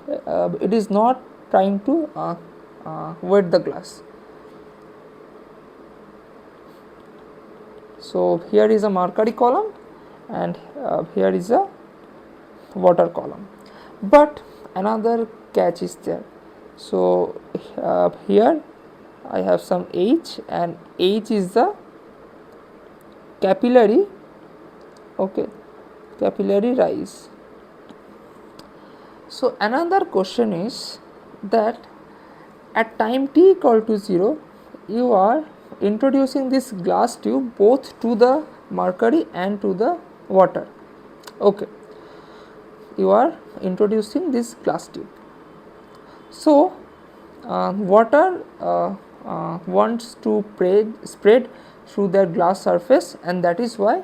It is not trying to wet the glass. So here is a mercury column and here is a water column, but another catch is there. So here I have some H, and H is the capillary, okay, capillary rise. So another question is that at time t equal to 0 you are introducing this glass tube both to the mercury and to the water. Okay, you are introducing this glass tube. So water wants to spread through their glass surface, and that is why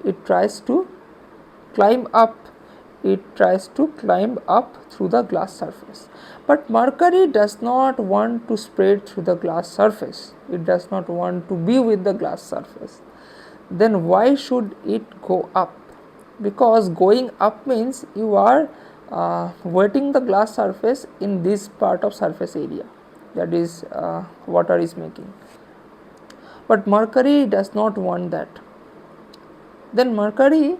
it tries to climb up through the glass surface. But mercury does not want to spread through the glass surface, it does not want to be with the glass surface. Then why should it go up? Because going up means you are wetting the glass surface in this part of surface area, that is water is making. But mercury does not want that. Then mercury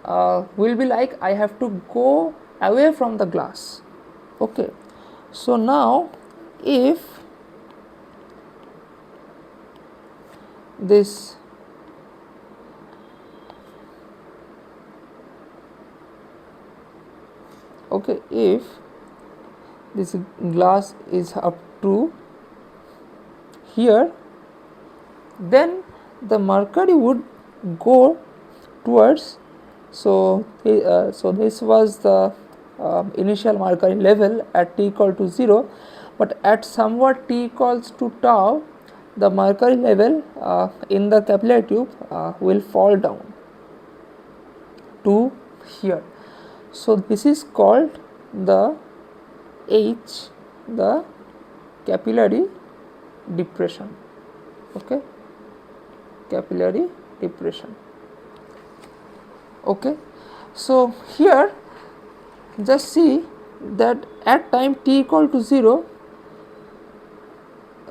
will be like, I have to go away from the glass. Okay, so now if this okay, if this glass is up to here, then the mercury would go towards, so this was the initial mercury level at t equal to 0, but at somewhat t equals to tau, the mercury level in the capillary tube will fall down to here. So this is called the H, the capillary depression. Okay, capillary depression. Okay, so here just see that at time t equal to 0,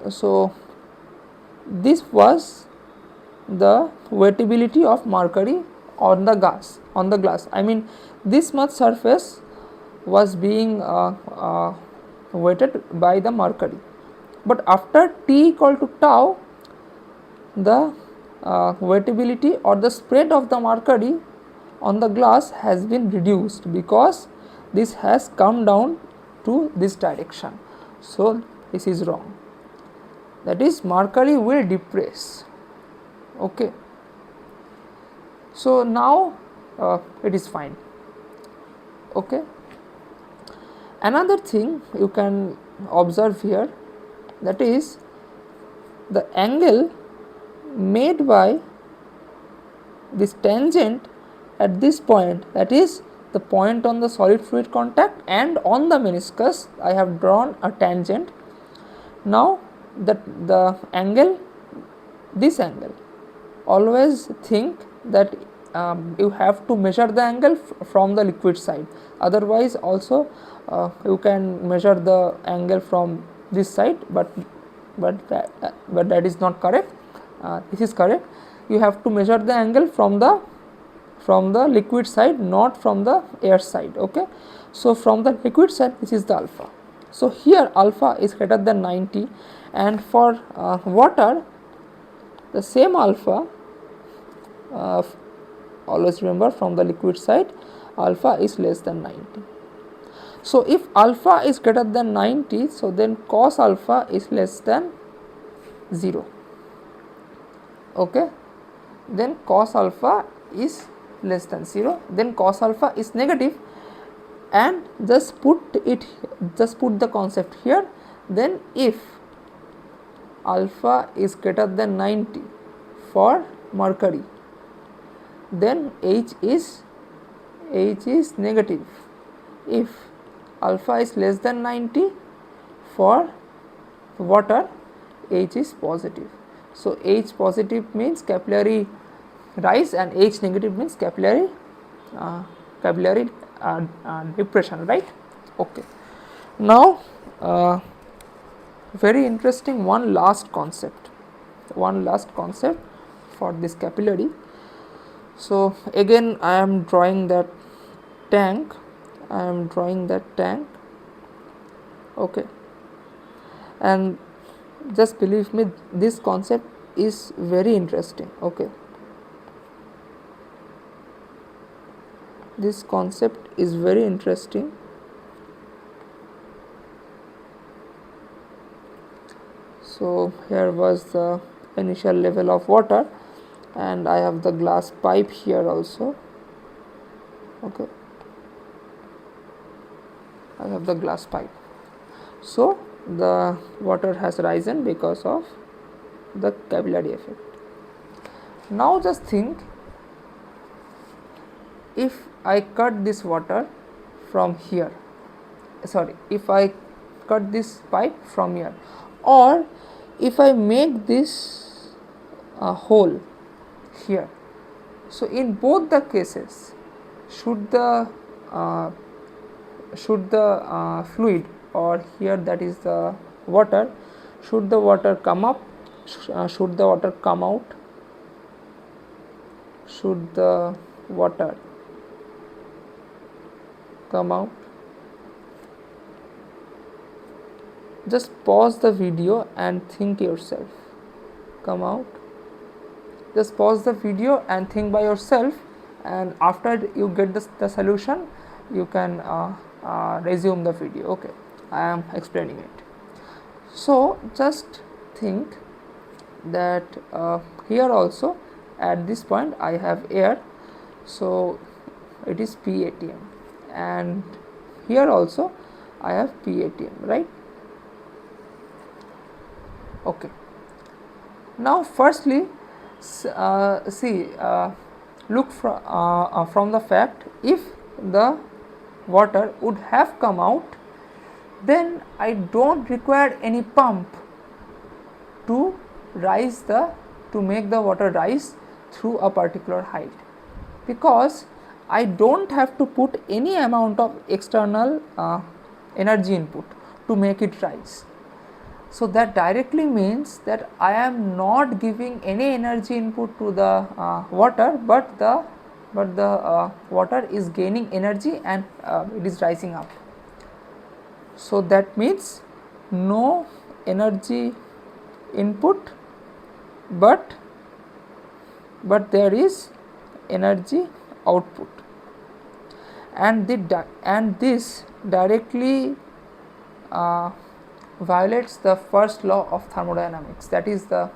so this was the wettability of mercury on the glass. I mean, this much surface was being wetted by the mercury. But after t equal to tau, the wettability or the spread of the mercury on the glass has been reduced, because this has come down to this direction. So this is wrong, that is mercury will depress. Okay, so now it is fine. Okay, another thing you can observe here, that is the angle made by this tangent at this point, that is the point on the solid fluid contact and on the meniscus. I have drawn a tangent. Now the angle, this angle, always think that you have to measure the angle from the liquid side, otherwise also you can measure the angle from this side, but that is not correct. This is correct. You have to measure the angle from the liquid side, not from the air side. Okay, so from the liquid side, this is the alpha. So here alpha is greater than 90, and for water the same alpha, always remember from the liquid side, alpha is less than 90. So if alpha is greater than 90, so then cos alpha is less than 0. Okay, then cos alpha is less than 0, then cos alpha is negative, and just put the concept here. Then if alpha is greater than 90 for mercury, then H is negative. If alpha is less than 90 for water, H is positive. So H positive means capillary rise, and H negative means capillary depression, right? Okay, now very interesting one last concept for this capillary. So again I am drawing that tank. Okay, and just believe me, this concept is very interesting. Okay, this concept is very interesting. So here was the initial level of water, and I have the glass pipe here also. Okay, I have the glass pipe. So the water has risen because of the capillary effect. Now just think, if I cut this water from here, sorry, if I cut this pipe from here, or if I make this hole here, so in both the cases, should the uh, fluid, or here that is the water, should the water come up, should the water come out, should the water come out? Just pause the video and think yourself. Come out. Just pause the video and think by yourself, and after you get the solution, you can resume the video. Okay, I am explaining it. So just think that here also at this point I have air, so it is P ATM, and here also I have P ATM, right? Okay. Now firstly, see, look from the fact, if the water would have come out, then I don't require any pump to make the water rise through a particular height, because I don't have to put any amount of external energy input to make it rise. So that directly means that I am not giving any energy input to the water, but the water is gaining energy and it is rising up. So that means no energy input, but there is energy output, and this directly violates the first law of thermodynamics, that is the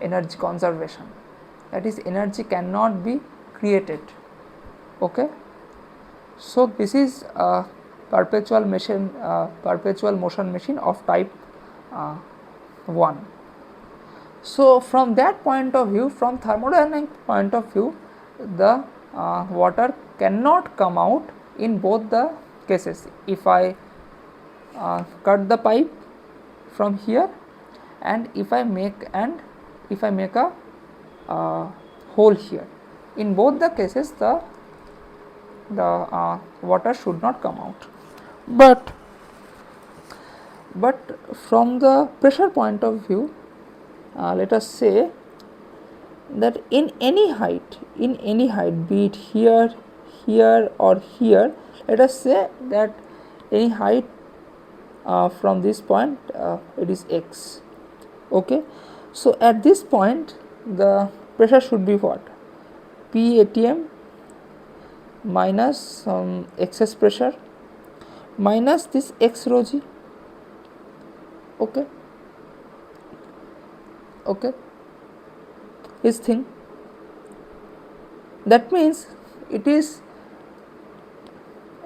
energy conservation, that is energy cannot be created. Okay, so this is a perpetual motion machine of type 1. So from that point of view, from thermodynamic point of view, the water cannot come out in both the cases. If I cut the pipe from here, and if I make a hole here, in both the cases the water should not come out. But from the pressure point of view, let us say that in any height, be it here, or here, let us say that any height from this point, it is x. Okay, so at this point the pressure should be what? P ATM minus some excess pressure minus this x rho g. Okay, this thing, that means it is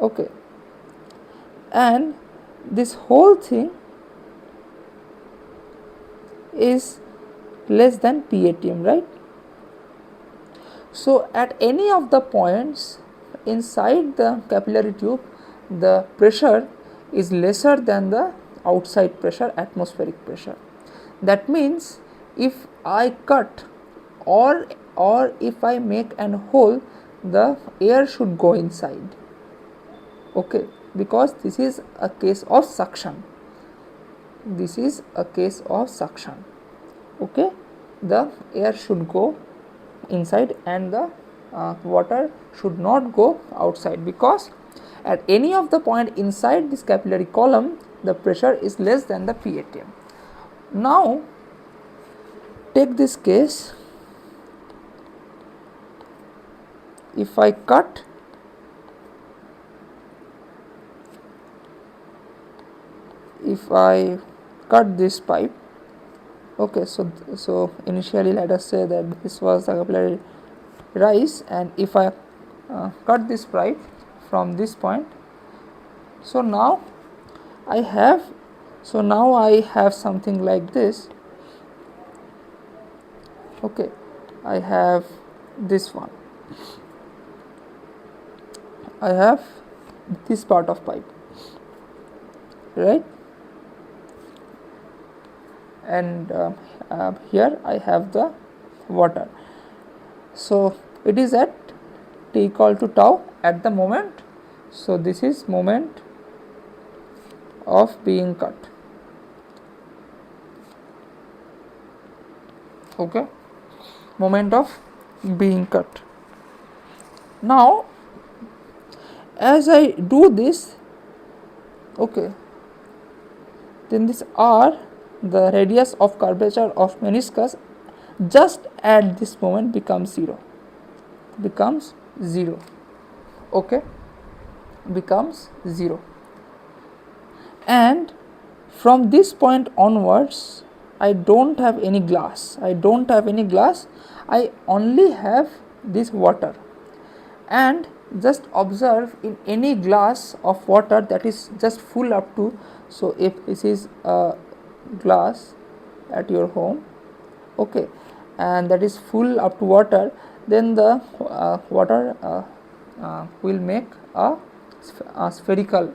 okay, and this whole thing is less than P ATM, right? So at any of the points inside the capillary tube, the pressure is lesser than the outside pressure, atmospheric pressure. That means if I cut or if I make an hole, the air should go inside. Okay, because this is a case of suction. Okay, the air should go inside and the water should not go outside, because at any of the point inside this capillary column the pressure is less than the P ATM. Now take this case, if I cut this pipe, Okay, so initially let us say that this was the capillary rise, and if I cut this pipe from this point, so now I have something like this. Okay, I have this one, I have this part of pipe, right, and here I have the water. So it is at t equal to tau at the moment. So this is moment of being cut. Okay, moment of being cut. Now as I do this, okay, then this r, the radius of curvature of meniscus, just at this moment becomes 0, okay, becomes 0, and from this point onwards I don't have any glass, I only have this water. And just observe, in any glass of water that is just full up to, so if this is a glass at your home, okay, and that is full up to water, then the water will make a spherical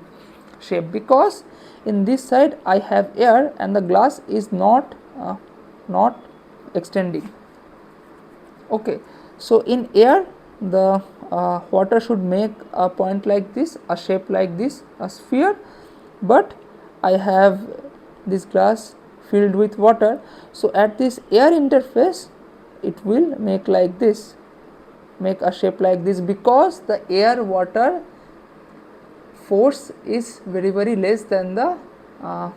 shape, because in this side I have air and the glass is not extending. Okay, so in air the water should make a point like this, a shape like this, a sphere, but I have this glass filled with water, so at this air interface it will make like this, make a shape like this, because the air water force is very less than the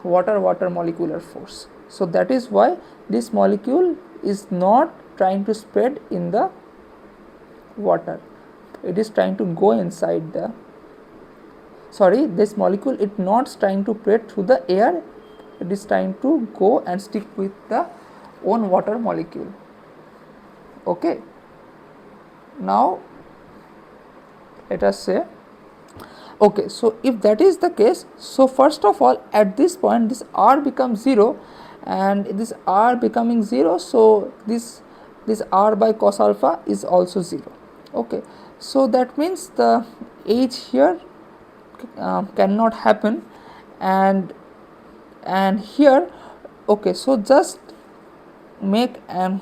water molecular force. So that is why this molecule is not trying to spread in the water, it is trying to go inside the, this molecule is not trying to spread through the air, it is trying to go and stick with the own water molecule. Okay, now let us say, okay, so if that is the case, so first of all at this point this r becomes 0, and this r becoming 0, so this r by cos alpha is also 0. Okay, so that means the h here cannot happen, and here, okay, so just make an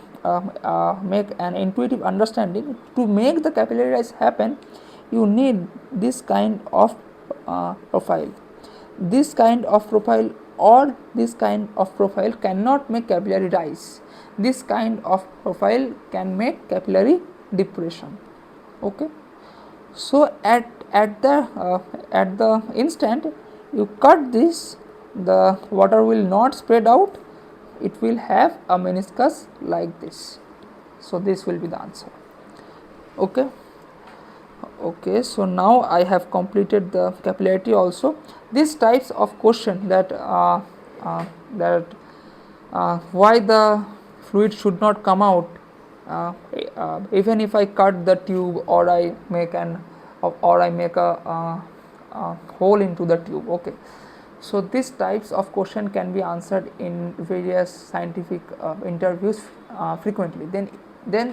intuitive understanding. To make the capillary rise happen, you need this kind of profile. This kind of profile or this kind of profile cannot make capillary rise. This kind of profile can make capillary depression. Okay, so at the instant you cut this, the water will not spread out, it will have a meniscus like this. So this will be the answer. Okay, okay, so now I have completed the capillarity also. These types of question that why the fluid should not come out even if I cut the tube, or I make a hole into the tube. Okay, so these types of question can be answered in various scientific interviews frequently. Then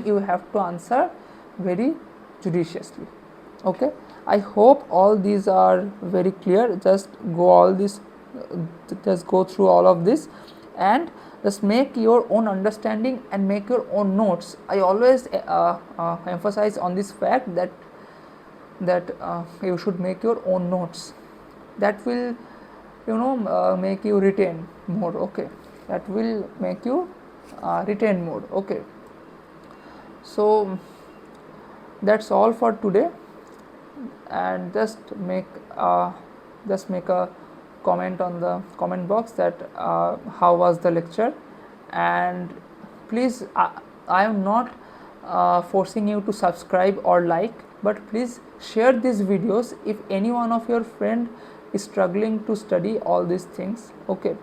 you have to answer very judiciously. Okay, I hope all these are very clear. Just go through all of this and just make your own understanding and make your own notes. I always emphasize on this fact that you should make your own notes. That will make you retain more. Okay, that will make you retain more. Okay, so that's all for today, and just make a comment on the comment box that how was the lecture, and please, I am not forcing you to subscribe or like, but please share these videos if any one of your friend is struggling to study all these things. Okay,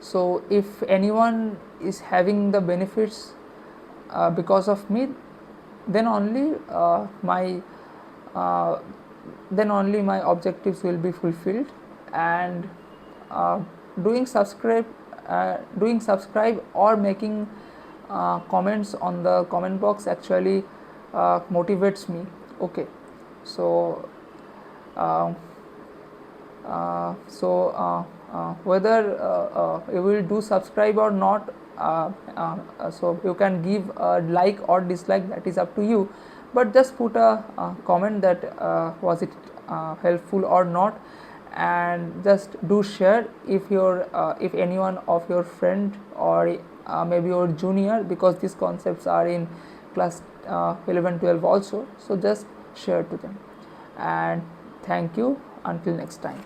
So if anyone is having the benefits because of me, then only uh, my objectives will be fulfilled. And uh, doing subscribe or making comments on the comment box actually motivates me. Okay, so uh, whether you will do subscribe or not, so you can give a like or dislike, that is up to you, but just put a comment that was it helpful or not. And just do share if anyone of your friend or maybe your junior, because these concepts are in class 11 12 also, so just share to them. And thank you, until next time.